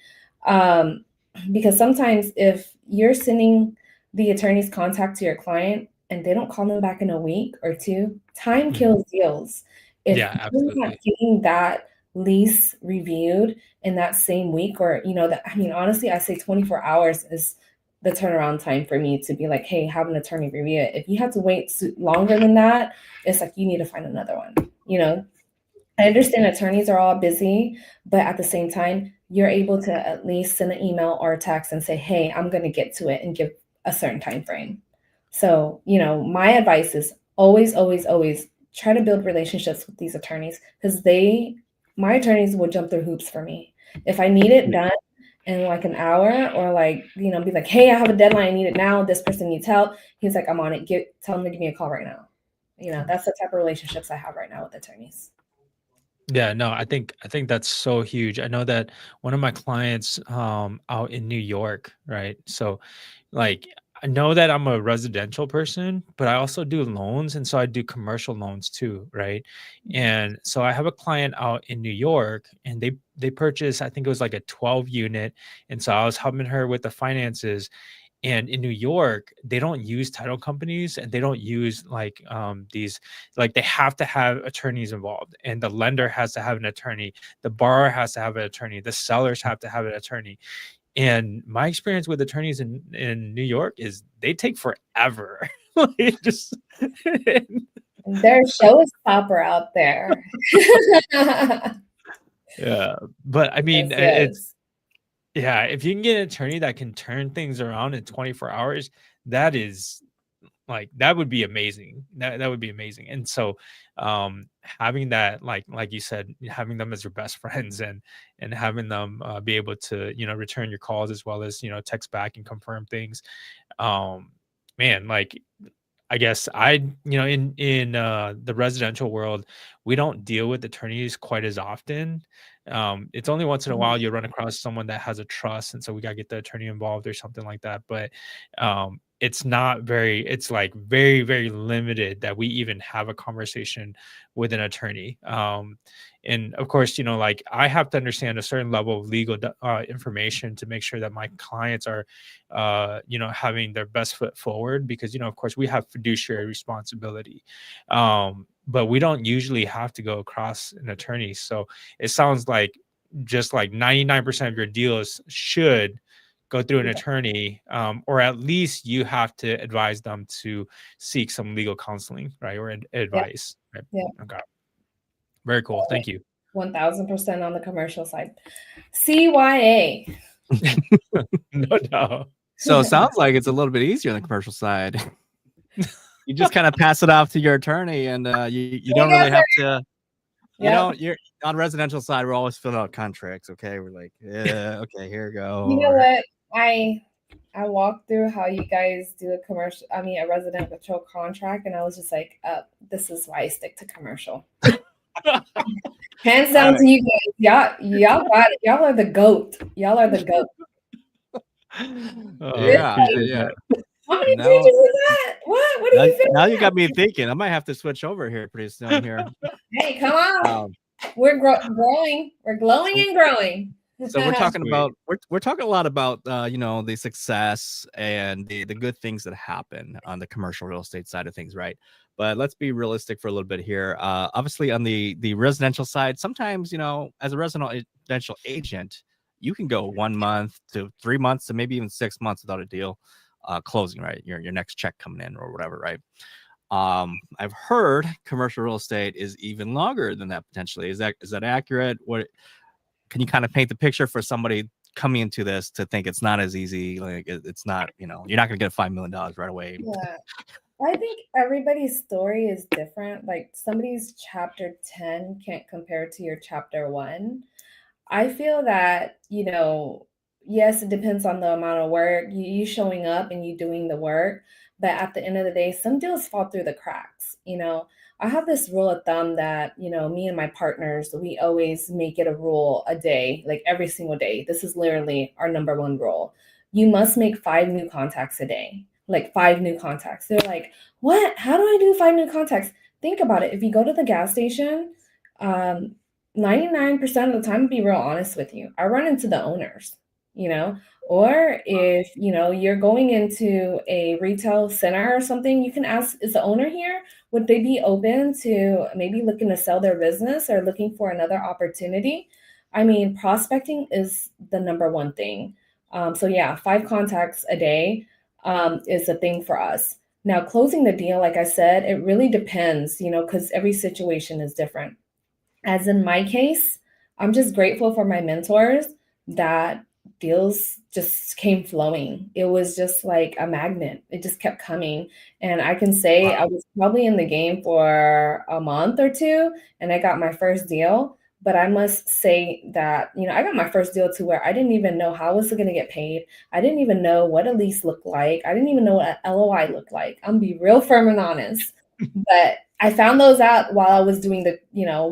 Because sometimes if you're sending the attorney's contact to your client and they don't call them back in a week or two, time Mhm. kills deals. If Yeah, you're not absolutely. getting that lease reviewed in that same week, or honestly, I say 24 hours is the turnaround time for me to be like, hey, have an attorney review it. If you have to wait longer than that, it's like you need to find another one. I understand attorneys are all busy, but at the same time, you're able to at least send an email or a text and say, hey, I'm going to get to it and give a certain time frame. So, my advice is always, always, always try to build relationships with these attorneys because my attorneys will jump through hoops for me. If I need it done in like an hour or be like, hey, I have a deadline, I need it now. This person needs help. He's like, I'm on it. Tell him to give me a call right now. That's the type of relationships I have right now with attorneys. Yeah, no, I think that's so huge. I know that one of my clients out in New York, right? So like I know that I'm a residential person, but I also do loans and so I do commercial loans too, right? And so I have a client out in New York and they purchased I think it was like a 12 unit and so I was helping her with the finances and in New York, they don't use title companies and they don't use like these like they have to have attorneys involved and the lender has to have an attorney, the borrower has to have an attorney, the sellers have to have an attorney. And my experience with attorneys in New York is they take forever. Like just There's showstopper out there. yeah, but I Yes, mean it's yes. yeah, if you can get an attorney that can turn things around in 24 hours, that is like that would be amazing. That would be amazing. And so having that like you said, having them as your best friends and having them be able to, return your calls as well as, text back and confirm things. Um man, like I guess in the residential world, we don't deal with attorneys quite as often. It's only once in a while Mhm. you run across someone that has a trust, and so we gotta get the attorney involved or something like that. But it's not very, it's like very, very limited that we even have a conversation with an attorney. And of course, like I have to understand a certain level of legal information to make sure that my clients are having their best foot forward because, of course, we have fiduciary responsibility. But we don't usually have to go across an attorney. So it sounds like just like 99% of your deals should go through an Yeah, attorney, or at least you have to advise them to seek some legal counseling, right? Or yeah, advice. Right? yeah. Okay. Very cool. Thank you. 1000% on the commercial side. CYA. No doubt. So it sounds like it's a little bit easier on the commercial side. You just kind of pass it off to your attorney, and you don't really have to. You Yep. don't. You're on residential side. We're always filling out contracts. Okay, we're like, yeah, okay, here we go. You know Or, what? I walked through how you guys do a commercial, I mean, a residential contract, and I was just like, this is why I stick to commercial. Hands down I, to you guys. Y'all got it. Y'all are the goat. Y'all are the goat. Oh, I It's yeah, appreciate like, yeah. that. how many Now, pages is that? What are now, you now filling you out? got me thinking. I might have to switch over here pretty soon. Here. Hey, come on. Um, We're growing. We're glowing so and growing. so we're talking Sweet. about we're talking a lot about the success and the good things that happen on the commercial real estate side of things, right? But let's be realistic for a little bit here. Obviously on the residential side, sometimes as a residential agent, you can go 1 month to 3 months to maybe even 6 months without a deal closing, right? Your next check coming in or whatever, right? I've heard commercial real estate is even longer than that potentially. Is that accurate? What can you kind of paint the picture for somebody coming into this to think it's not as easy? Like it's not, you're not going to get $5 million right away. Yeah. I think everybody's story is different. Like somebody's chapter 10 can't compare to your chapter 1. I feel that, yes, it depends on the amount of work, you showing up and you doing the work. But at the end of the day, some deals fall through the cracks. I have this rule of thumb that, me and my partners, we always make it a rule a day, like every single day. This is literally our number one rule. You must make 5 new contacts a day, like 5 new contacts. They're like, what? How do I do 5 new contacts? Think about it. If you go to the gas station, um, 99% of the time, to be real honest with you, I run into the owners, you know, or if, you're going into a retail center or something, you can ask, is the owner here? Would they be open to maybe looking to sell their business or looking for another opportunity? I mean, prospecting is the number one thing. So yeah, 5 contacts a day is a thing for us. Now, closing the deal, like I said, it really depends, because every situation is different. As in my case, I'm just grateful for my mentors that deals just came flowing. It was just like a magnet. It just kept coming. And I can say I was probably in the game for a month or two and I got my first deal. But I must say that, I got my first deal to where I didn't even know how I was going to get paid. I didn't even know what a lease looked like. I didn't even know what an LOI looked like. I'm be real firm and honest. But I found those out while I was doing the,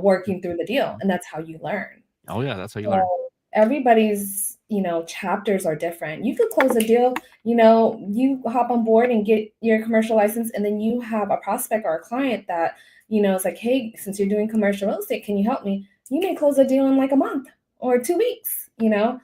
working through the deal, and that's how you learn. Oh yeah, that's how you So learn. everybody's, chapters are different. You could close a deal, you hop on board and get your commercial license, and then you have a prospect or a client that, it's like, hey, since you're doing commercial real estate, can you help me? You may close a deal in like a month or 2 weeks. Sure.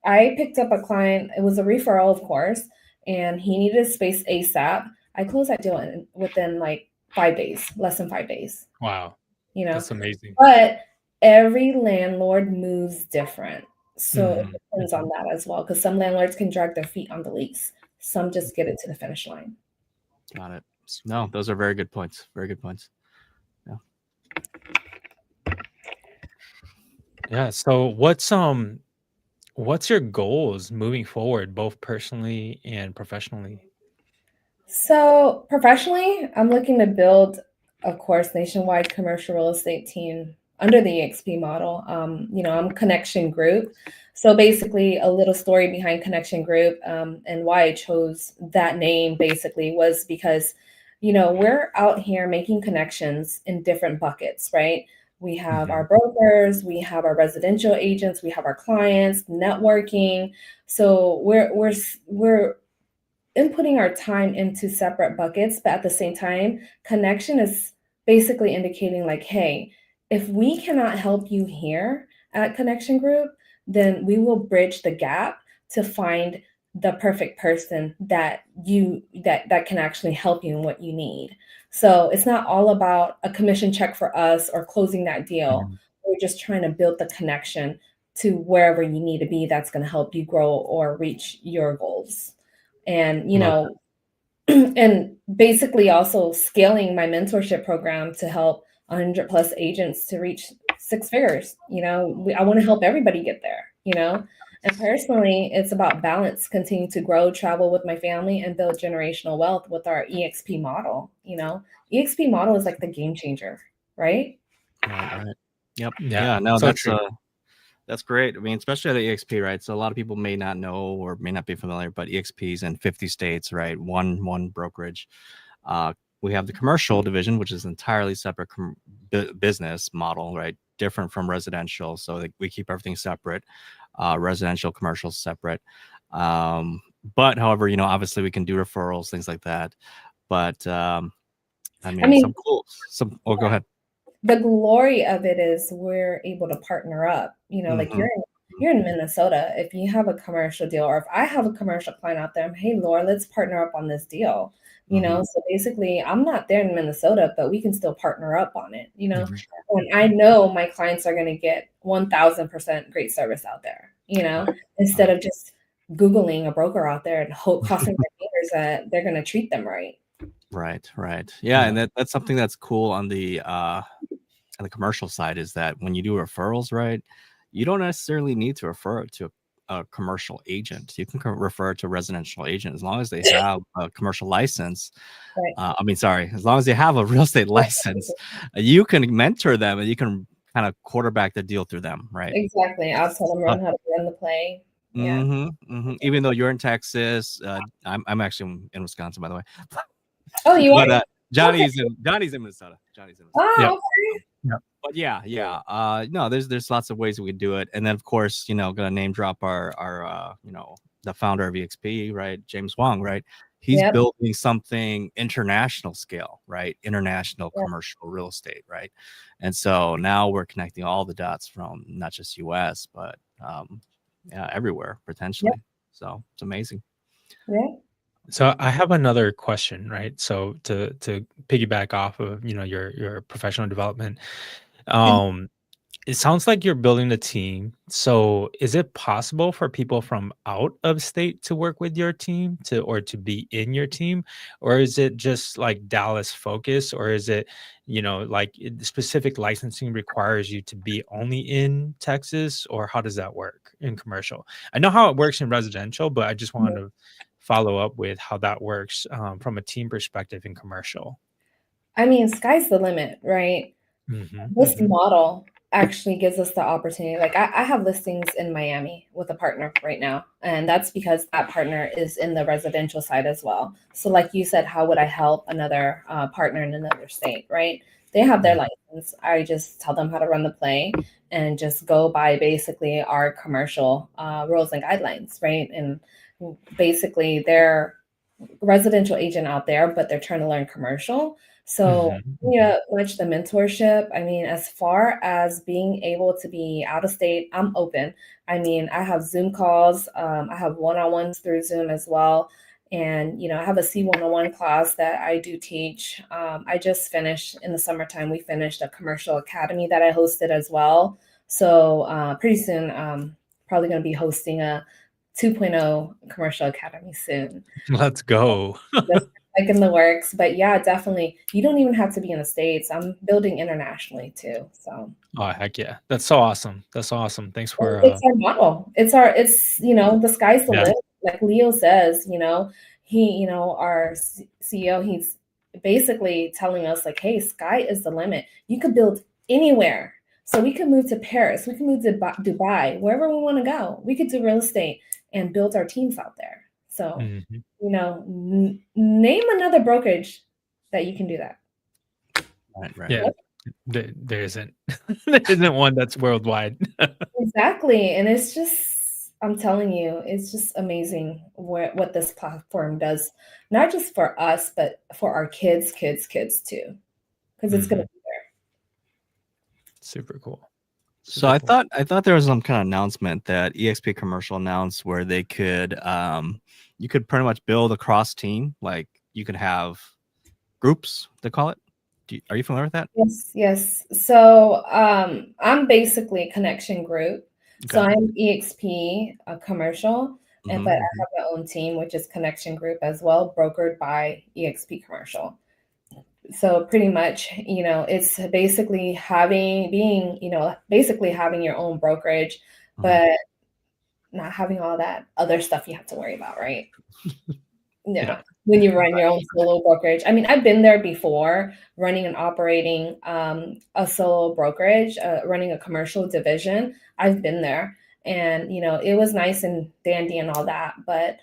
I picked up a client, it was a referral, of course, and he needed a space ASAP. I closed that deal within like 5 days, less than 5 days, Wow, you know. that's amazing. But every landlord moves different. So it Mhm, depends on mhm. that as well, because some landlords can drag their feet on the lease. Some just get it to the finish line. Got it. No, those are very good points. Very good points. Yeah. Yeah. So what's your goals moving forward, both personally and professionally? So professionally, I'm looking to build, of course, nationwide commercial real estate team under the EXP model. I'm Connection Group. So basically, a little story behind Connection Group, and why I chose that name basically was because, we're out here making connections in different buckets, right? We have our Mhm. brokers, we have our residential agents, we have our clients, networking. So we're inputting our time into separate buckets, but at the same time, connection is basically indicating like, hey, if we cannot help you here at Connection Group, then we will bridge the gap to find the perfect person that can actually help you in what you need. So it's not all about a commission check for us or closing that deal. Mhm. We're just trying to build the connection to wherever you need to be that's going to help you grow or reach your goals. And Love that. and basically also scaling my mentorship program to help 100 plus agents to reach six figures. I want to help everybody get there. And personally, it's about balance, continue to grow, travel with my family, and build generational wealth with our EXP model. EXP model is like the game changer, right? Right. Right. Yep. Yeah, Yeah. No, so true. that's great. I mean, especially the EXP, right? So a lot of people may not know or may not be familiar, but EXPs in 50 states, right? One brokerage. Uh, we have the commercial division, which is an entirely separate business model, right? Different from residential. So like, we keep everything separate. Residential, commercial separate. But however, obviously we can do referrals, things like that. But I I mean, mean, oh, go ahead. the glory of it is we're able to partner up. Like Hmm. you're in Minnesota. If you have a commercial deal, or if I have a commercial client out there, hey Laura, let's partner up on this deal. Hmm. So basically I'm not there in Minnesota, but we can still partner up on it. Mhm. And I know my clients are going to get 1000% great service out there, Right. instead Right. of just Googling a broker out there and crossing their fingers that they're going to treat them right. Right. Right. Yeah, Yeah. and that's something that's cool on the commercial side is that when you do referrals, right, you don't necessarily need to refer it to a commercial agent. You can refer it to a residential agent as long as they have a commercial license. Right. I mean, sorry, as long as they have a real estate license, you can mentor them and you can kind of quarterback the deal through them, right? Exactly. I'll tell them Uh, run how to run the play. Yeah. Even though you're in Texas, I'm actually in Wisconsin, by the way. Oh, you are? But Okay. Johnny's in Minnesota. Johnny's in Minnesota. Yeah. Oh, okay. Yeah. But yeah. No, there's lots of ways we can do it, and then of course, gonna name drop our the founder of EXP, right, James Wong, right? He's Yep. building something international scale, right? International Yep. commercial real estate, right? And so now we're connecting all the dots from not just US, but yeah, everywhere Yep. potentially. So it's amazing. Yeah. So I have another question, right? So to piggyback off of, your professional development. Um It sounds like you're building a team. So is it possible for people from out of state to work with your team or to be in your team? Or is it just like Dallas focus? Or is it, like specific licensing requires you to be only in Texas? Or how does that work in commercial? I know how it works in residential, but I just wanted to follow up with how that works from a team perspective in commercial. I mean, sky's the limit, right? Hmm. This Hmm. model. actually gives us the opportunity. Like I have listings in Miami with a partner right now, and that's because that partner is in the residential side as well. So like you said, how would I help another partner in another state, right? They have their license. I just tell them how to run the play and just go by basically our commercial rules and guidelines, right? And basically they're residential agent out there, but they're trying to learn commercial. So, much the mentorship. I mean, as far as being able to be out of state, I'm open. I mean, I have Zoom calls. I have one-on-ones through Zoom as well. And, I have a C101 class that I do teach. I just finished in the summertime, we finished a commercial academy that I hosted as well. So pretty soon, probably going to be hosting a 2.0 commercial academy soon. Let's go. That's like in the works, but yeah, definitely. You don't even have to be in the States. I'm building internationally too. So Oh, heck yeah. That's so awesome. That's awesome. Thanks for it's our model. It's the sky's the limit. Like Leo says, our CEO, he's basically telling us like, hey, sky is the limit. You could build anywhere. So we could move to Paris, we can move to Dubai, wherever we want to go. We could do real estate and build our teams out there. So, name another brokerage that you can do that. Right. Yeah. There isn't. There isn't one that's worldwide. Exactly. And it's just, I'm telling you, it's just amazing what this platform does, not just for us, but for our kids too, because it's going to be there. Super cool. So I thought there was some kind of announcement that EXP Commercial announced where they could you could pretty much build a cross team. Like you could have groups, they call it. Are you familiar with that? Yes. So I'm basically Connection Group. Okay. So I'm EXP Commercial, but I have my own team, which is Connection Group as well, brokered by EXP Commercial. So pretty much, it's basically having your own brokerage, but not having all that other stuff you have to worry about, right? Yeah. When you run your own solo brokerage. I mean, I've been there before, running and operating a solo brokerage, running a commercial division. I've been there, and it was nice and dandy and all that, but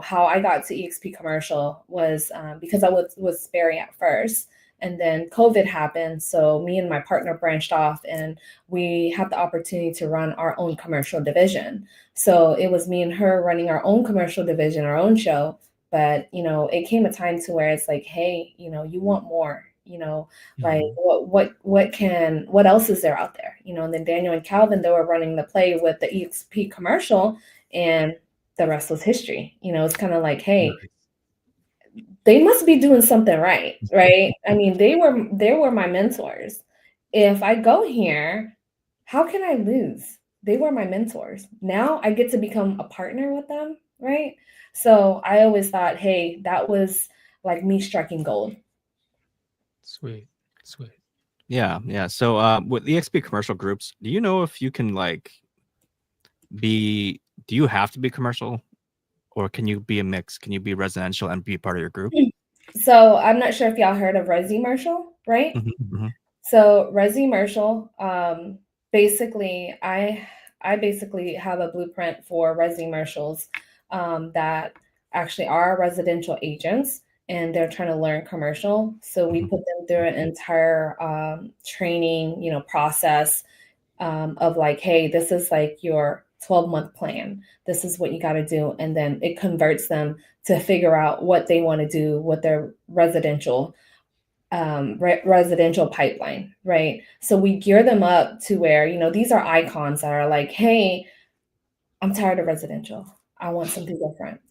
how I got to EXP Commercial was because I was Sperry at first, and then COVID happened. So me and my partner branched off, and we had the opportunity to run our own commercial division. So it was me and her running our own commercial division, our own show. But it came a time to where it's like, hey, you want more. Like what else is there out there? And then Daniel and Calvin, they were running the play with the EXP Commercial, and the rest was history. It's kind of like, hey, they must be doing something right? I mean, they were my mentors. If I go here, how can I lose? They were my mentors. Now I get to become a partner with them, right? So I always thought, hey, that was like me striking gold. Sweet. Yeah. So with EXP Commercial groups, do you know if you can do you have to be commercial, or can you be a mix? Can you be residential and be part of your group? So I'm not sure if y'all heard of Resi-Mercial, right? So Resi-Mercial, basically, I basically have a blueprint for Resi-Mercials that actually are residential agents, and they're trying to learn commercial. So we put them through an entire training, process of like, hey, this is like your 12-month plan. This is what you got to do. And then it converts them to figure out what they want to do with their residential pipeline, right? So we gear them up to where, these are icons that are like, hey, I'm tired of residential. I want something different.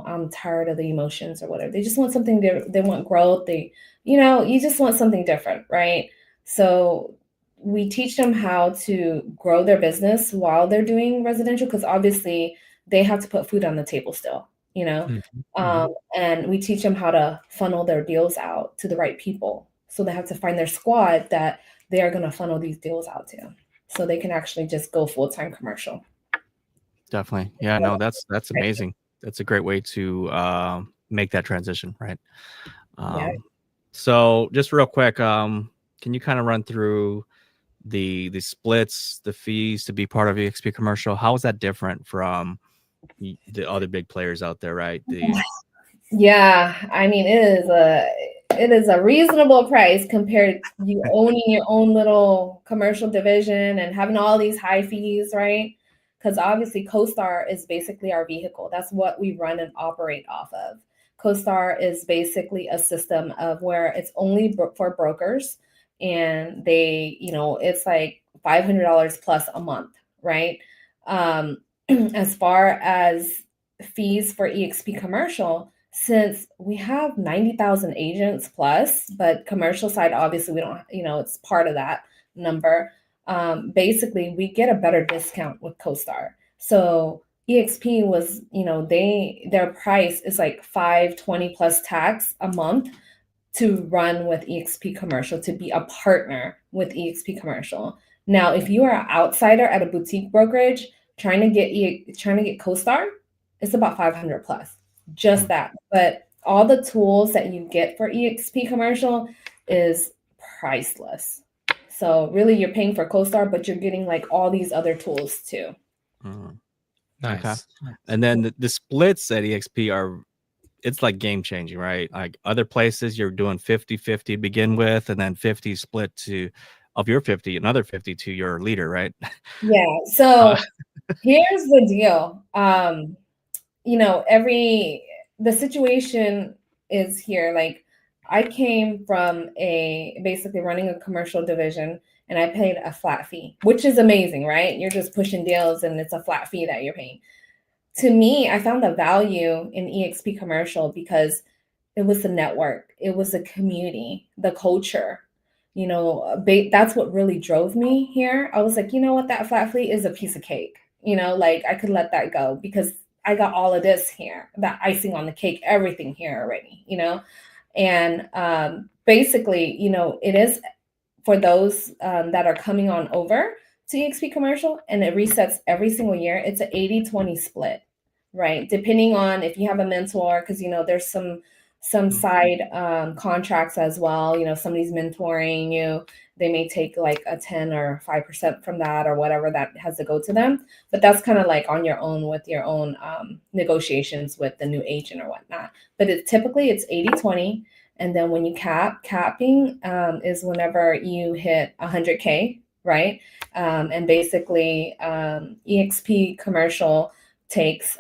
I'm tired of the emotions or whatever. They just want something different. They want growth. You just want something different, right? So we teach them how to grow their business while they're doing residential, because obviously they have to put food on the table still, and we teach them how to funnel their deals out to the right people. So they have to find their squad that they are going to funnel these deals out to, so they can actually just go full-time commercial. Definitely. Yeah, no, that's amazing. That's a great way to make that transition, right? So just real quick, can you kind of run through the splits, the fees to be part of EXP commercial, how is that different from the other big players out there, right? Yeah, I mean it is a reasonable price compared to you owning your own little commercial division and having all these high fees, right? Because obviously CoStar is basically our vehicle. That's what we run and operate off of. CoStar is basically a system of where it's only for brokers, and they, it's like $500 plus a month, right? Um, as far as fees for EXP commercial, since we have 90,000 agents plus, but commercial side, obviously we don't, it's part of that number. Basically, we get a better discount with CoStar. So EXP was, their price is like 520 plus tax a month to run with EXP commercial, to be a partner with EXP commercial. Now, if you are an outsider at a boutique brokerage trying to get CoStar, it's about 500 plus, just that. But all the tools that you get for EXP commercial is priceless. So really you're paying for CoStar, but you're getting like all these other tools too. Nice. Okay. And then the splits at EXP it's like game changing, right? Like other places you're doing 50-50 to begin with, and then 50 split of your 50, another 50 to your leader, right? Yeah. So here's the deal. The situation is here. Like I came from basically running a commercial division, and I paid a flat fee, which is amazing, right? You're just pushing deals and it's a flat fee that you're paying. To me, I found the value in EXP commercial because it was the network, it was the community, the culture. That's what really drove me here. I was like, you know what, that flat fee is a piece of cake. Like I could let that go because I got all of this here, that icing on the cake, everything here already. And basically, it is for those that are coming on over to EXP commercial, and it resets every single year. It's an 80-20 split, right? Depending on if you have a mentor, because there's some side contracts as well. Somebody's mentoring you, they may take like a 10 or 5% from that or whatever that has to go to them. But that's kind of like on your own with your own negotiations with the new agent or whatnot. But typically it's 80-20. And then when you capping is whenever you hit 100K, right? And basically EXP commercial takes,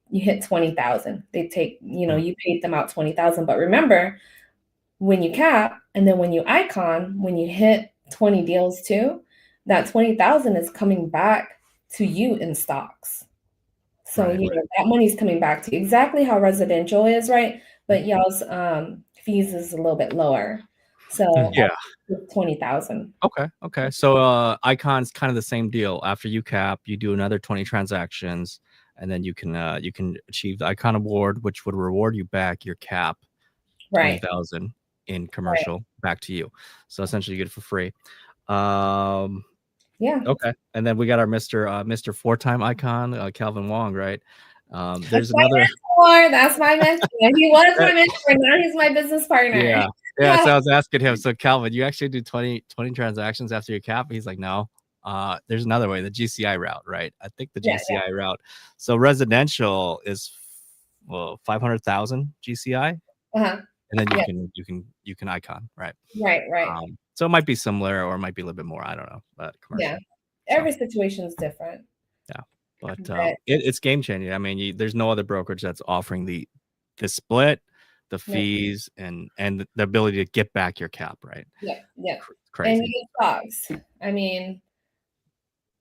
you hit 20,000. They take, you paid them out 20,000. But remember, when you cap and then when you icon, when you hit 20 deals too, that 20,000 is coming back to you in stocks. So Right. that money's coming back to you, exactly how residential is, right? But y'all's fees is a little bit lower. So Yeah. 20,000. Okay. So Icon's kind of the same deal. After you cap, you do another 20 transactions, and then you can achieve the Icon Award, which would reward you back your cap, Right. 20,000 in commercial back to you. So essentially, you get it for free. Yeah. Okay. And then we got our Mr. 4-time icon, Calvin Wong, right? There's That's my another. mentor. That's my mentor. He was my mentor. Now he's my business partner. Yeah. Yeah. So I was asking him. So Calvin, you actually do 20 transactions after your cap? He's like, no. There's another way, the GCI route, right? I think the GCI route. So residential is 500,000 GCI, and then you can icon, right? Right. So it might be similar or it might be a little bit more. I don't know, but commercial. Every situation is different. Yeah, but it's game changing. I mean, there's no other brokerage that's offering the split, the fees, and the ability to get back your cap, right? Yeah. Crazy. And it sucks. I mean,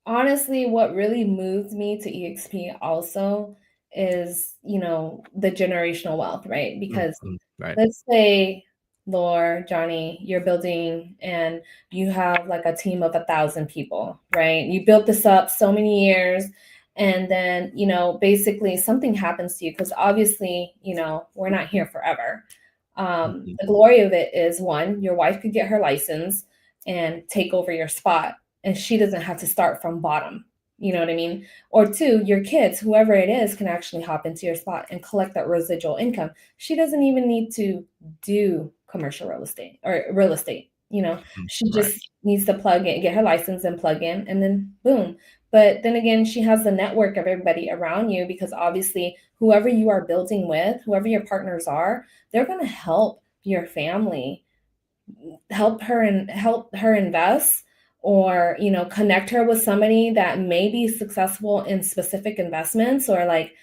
honestly, what really moved me to EXP also is, the generational wealth, right? Because let's say, Laura, Johnny, you're building and you have like a team of 1,000 people, right? You built this up so many years, and then, basically something happens to you because obviously, we're not here forever. The glory of it is, one, your wife could get her license and take over your spot, and she doesn't have to start from bottom. You know what I mean? Or two, your kids, whoever it is, can actually hop into your spot and collect that residual income. She doesn't even need to do commercial real estate or real estate. She Right. just needs to plug in, get her license and plug in, and then boom. But then again, she has the network of everybody around you, because obviously whoever you are building with, whoever your partners are, they're going to help your family, help her invest, or connect her with somebody that may be successful in specific investments, or like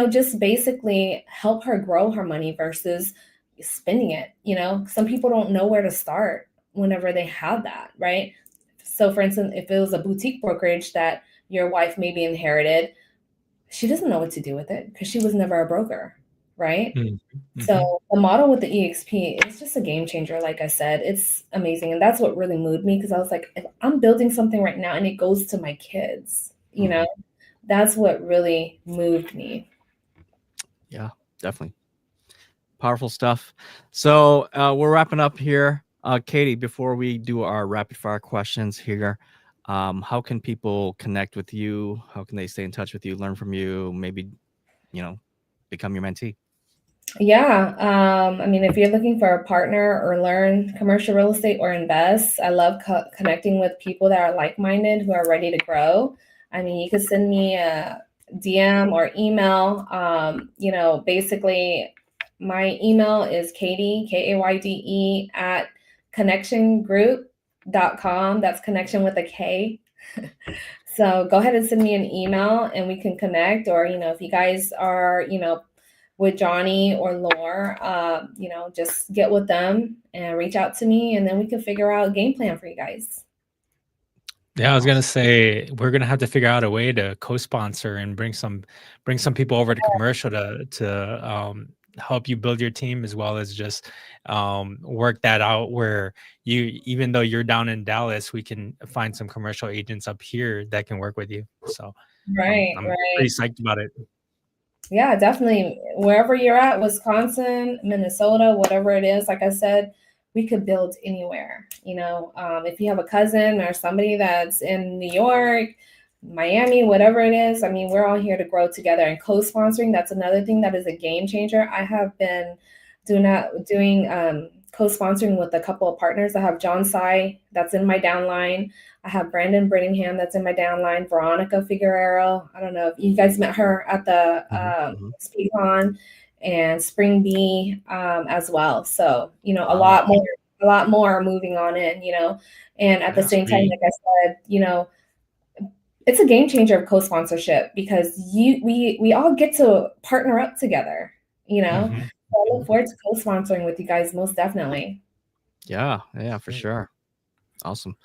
just basically help her grow her money versus spending it. Some people don't know where to start whenever they have that, right? So for instance, if it was a boutique brokerage that your wife maybe inherited, she doesn't know what to do with it because she was never a broker, right? So the model with the EXP is just a game changer. Like I said, it's amazing. And that's what really moved me, because I was like, if I'm building something right now and it goes to my kids, that's what really moved me. Yeah, definitely. Powerful stuff. So we're wrapping up here. Kayde, before we do our rapid fire questions here, how can people connect with you? How can they stay in touch with you, learn from you, maybe, become your mentee? Yeah. I mean, if you're looking for a partner or learn commercial real estate or invest, I love connecting with people that are like-minded, who are ready to grow. I mean, you could send me a DM or email. Basically, my email is Kayde, Kayde, at connectiongroup.com. That's connection with a K. So go ahead and send me an email and we can connect. Or, if you guys are, with Johnny or Lore, just get with them and reach out to me, and then we can figure out a game plan for you guys. Yeah, I was gonna say we're gonna have to figure out a way to co-sponsor and bring some people over to commercial to help you build your team, as well as just work that out where even though you're down in Dallas, we can find some commercial agents up here that can work with you. So Right, I'm right. pretty psyched about it. Yeah, definitely. Wherever you're at, Wisconsin, Minnesota, whatever it is, like I said, we could build anywhere. If you have a cousin or somebody that's in New York, Miami, whatever it is, I mean, we're all here to grow together. And co-sponsoring, that's another thing that is a game changer. I have been doing co-sponsoring with a couple of partners. I have John Sy, that's in my downline. I have Brandon Brittingham, that's in my downline. Veronica Figueroa, I don't know if you guys met her at the SpeedCon, and Spring Bee as well. So a lot more are moving on in. And at the same time, like I said, it's a game changer of co-sponsorship, because we all get to partner up together. So I look forward to co-sponsoring with you guys, most definitely. Yeah, for sure. Awesome.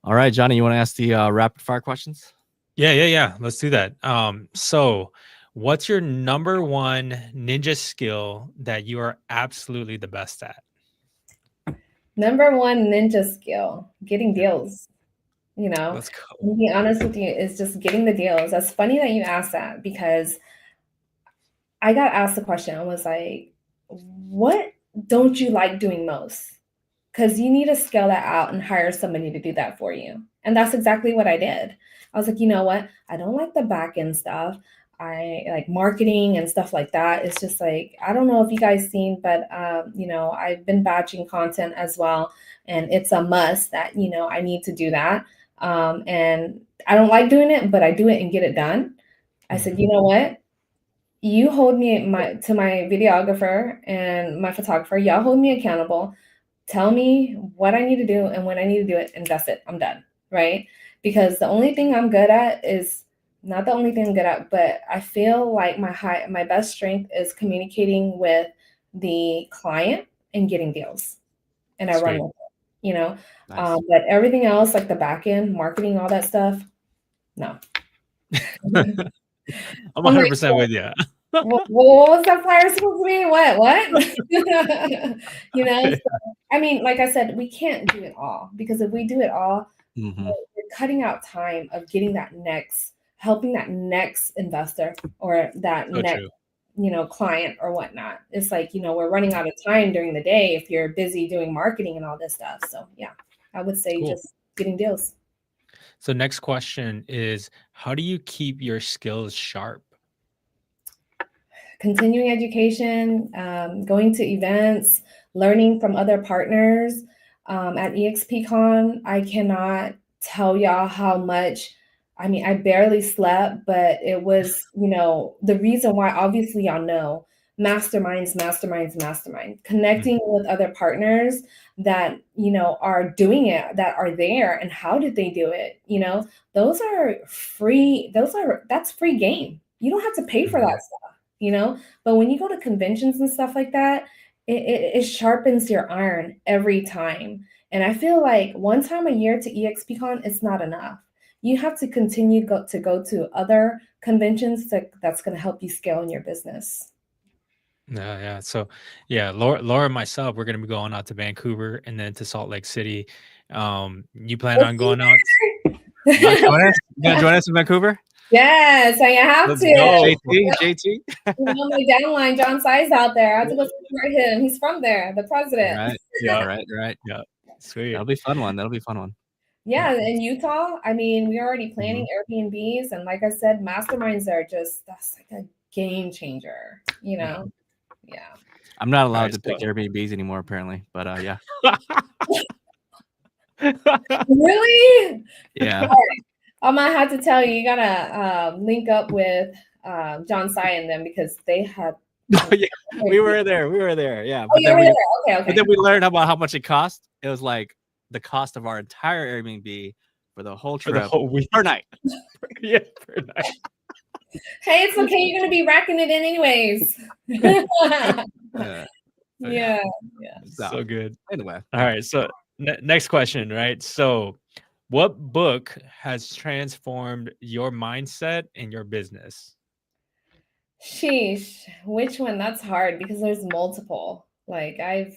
All right, Johnny, you want to ask the rapid fire questions? Yeah. Let's do that. So what's your number one ninja skill that you are absolutely the best at? Number one ninja skill, getting deals. Let's go. To be honest with you, is just getting the deals. That's funny that you asked that, because I got asked the question. I was like, what don't you like doing most? Because you need to scale that out and hire somebody to do that for you. And that's exactly what I did. I was like, you know what? I don't like the back end stuff. I like marketing and stuff like that. It's just like, I don't know if you guys seen, but I've been batching content as well. And it's a must that, I need to do that. And I don't like doing it, but I do it and get it done. I said, you know what? You hold me to my videographer and my photographer. Y'all hold me accountable. Tell me what I need to do and when I need to do it, and that's it. I'm done, right? Because the only thing I'm good at is not the only thing I'm good at, but I feel like my best strength is communicating with the client and getting deals, and I run with it. Nice. But everything else, like the back end, marketing, all that stuff, no. I'm 100% with you. What was that flyer supposed to be? What? So, I mean, like I said, we can't do it all, because if we do it all, we're cutting out time of helping that next investor or that next, client or whatnot. It's like, we're running out of time during the day if you're busy doing marketing and all this stuff. So yeah, I would say just getting deals. So next question is, how do you keep your skills sharp? Continuing education, going to events, learning from other partners, at EXPCon. I cannot tell y'all how much. I mean, I barely slept, but it was, the reason why, obviously, y'all know, mastermind, connecting with other partners that, are doing it, that are there, and how did they do it? Those are free, that's free game. You don't have to pay for that stuff. But when you go to conventions and stuff like that, it sharpens your iron every time. And I feel like one time a year to EXPCon, it's not enough. You have to continue to go to other conventions that's going to help you scale in your business. Yeah. So yeah, Laura and myself, we're gonna be going out to Vancouver and then to Salt Lake City. You plan on going out? You gonna join us in Vancouver? Yes, I have Let's to. go. JT. My downline, John Sai's out there. I have to go support him. He's from there, the president. Right. Yeah. Right. Yeah. Sweet. That'll be a fun one. Yeah, in Utah, I mean, we're already planning Airbnbs, and like I said, masterminds that's like a game changer, Yeah. I'm not allowed to pick Airbnbs anymore, apparently, but yeah. Really? Yeah. I might have to tell you, you gotta link up with John Sai and them, because they had. Yeah, we were there. Yeah. But then Okay. But then we learned about how much it cost. It was like the cost of our entire Airbnb for the whole trip, for the whole week per night. Yeah, per night. Hey, it's okay. You're gonna be racking it in anyways. Yeah. So good. Anyway, all right. So next question, right? So, what book has transformed your mindset and your business? Sheesh, which one? That's hard because there's multiple. Like I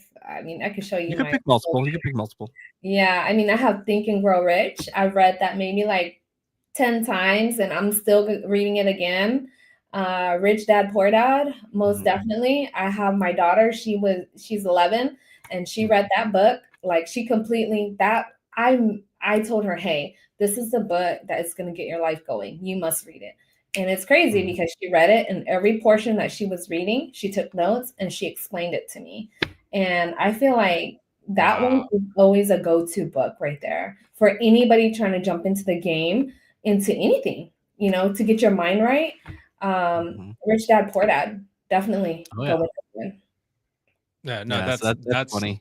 could show you. You can pick multiple. Yeah, I mean, I have Think and Grow Rich. I've read that maybe like 10 times, and I'm still reading it again. Rich Dad Poor Dad, most definitely. I have my daughter. She's 11, and she read that book. Like she completely I told her, hey, this is the book that is going to get your life going. You must read it. And it's crazy because she read it, and every portion that she was reading, she took notes and she explained it to me. And I feel like that one is always a go-to book right there for anybody trying to jump into the game, into anything, to get your mind right. Rich Dad Poor Dad, definitely go with it. Yeah, no, that's funny.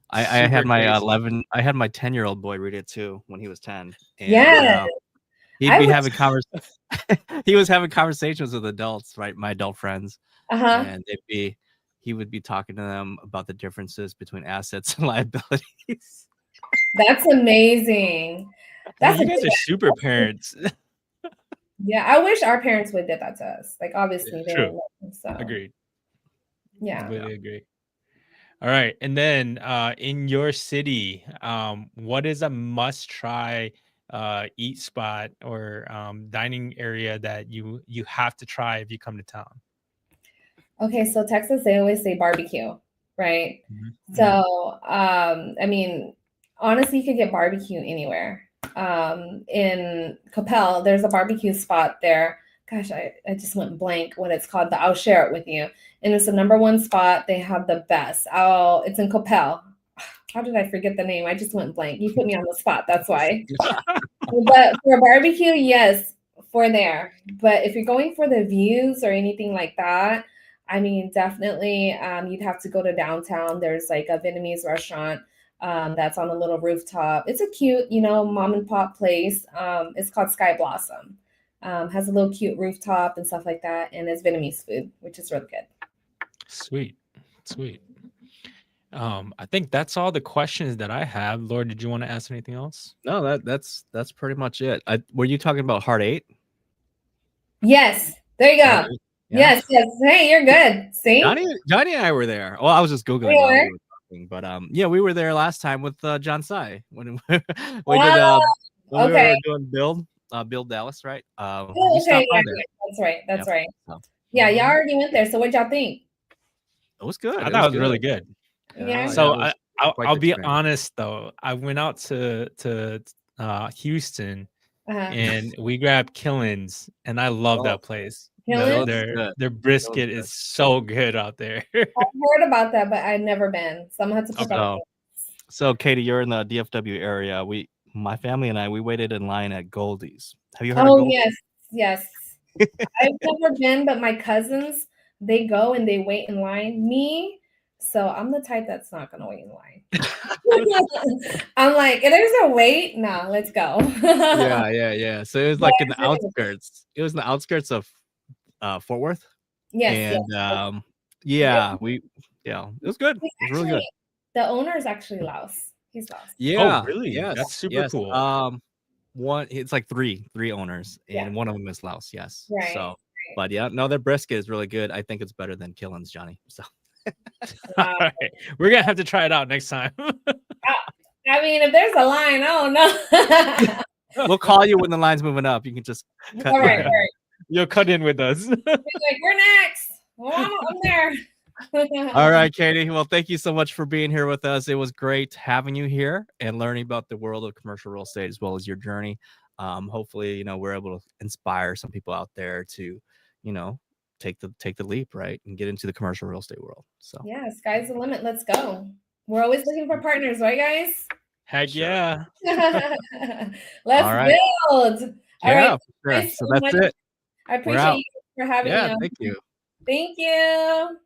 I had my 10-year-old boy read it too when he was 10. And, he'd be having he was having conversations with adults, right? My adult friends, and he would be talking to them about the differences between assets and liabilities. That's amazing. You guys are super parents. Yeah, I wish our parents would do that to us. Like, obviously, they true. So. Agreed. Yeah, completely agree. All right, and then in your city, what is a must-try eat spot or dining area that you have to try if you come to town? Okay, so Texas, they always say barbecue, right? So, I mean, honestly, you could get barbecue anywhere. In Coppell, there's a barbecue spot there. Gosh, I just went blank what it's called, but I'll share it with you. And it's the #1 spot. They have the best. It's in Coppell. How did I forget the name? I just went blank. You put me on the spot. That's why. But for barbecue, yes, for there. But if you're going for the views or anything like that, I mean, definitely you'd have to go to downtown. There's like a Vietnamese restaurant that's on a little rooftop. It's a cute, mom and pop place. It's called Sky Blossom. Has a little cute rooftop and stuff like that. And it's Vietnamese food, which is really good. Sweet. I think that's all the questions that I have. Laura, did you want to ask anything else? No, that's pretty much it. Were you talking about Heart 8? Yes. There you go. Yeah. Yes. Hey, you're good. See? Johnny and I were there. Well, I was just Googling while we were talking. But yeah, we were there last time with John Sai when we did we were doing Build Dallas, right? Okay, that's right. So, yeah, y'all already went there. So what'd y'all think? It was good. I thought it was really good. Yeah. So I'll be honest though. I went out to Houston and we grabbed Killen's, and I love that place. Their brisket is so good out there. I've heard about that, but I've never been. So I'm gonna have to put that. So, Katie, you're in the DFW area. My family and I, we waited in line at Goldie's. Have you heard of Oh Goldie's? yes. I've never been, but my cousins, they go and they wait in line. Me, so I'm the type that's not gonna wait in line. I'm like, if there's a wait, nah, let's go. Yeah. So it was Yeah, like in it's the really good. outskirts. It was in the outskirts of Fort Worth. Yes. And It- it was good. It he's was really actually good. the owner is actually Laos. He's Laos. Oh, Yeah, really? That's super yes. cool. One, it's like three owners, Yeah. and one of them is Laos. Yes. Right. So, but yeah, no, their brisket is really good. I think it's better than Killen's, Johnny. So All right. We're gonna have to try it out next time. I mean, if there's a line, oh no. we'll call you when the line's moving up. You can just cut. All right. You'll cut in with us. He's like, we're next. Well, I'm there. All right, Katie. Well, thank you so much for being here with us. It was great having you here and learning about the world of commercial real estate as well as your journey. Hopefully, we're able to inspire some people out there to, take the leap, right, and get into the commercial real estate world. So yeah, sky's the limit. Let's go. We're always looking for partners, right, guys? Heck yeah. Let's All right. build. All Yeah, right. for sure. Thanks So so that's much. it. I appreciate you for having me Yeah, on. thank you. Thank you.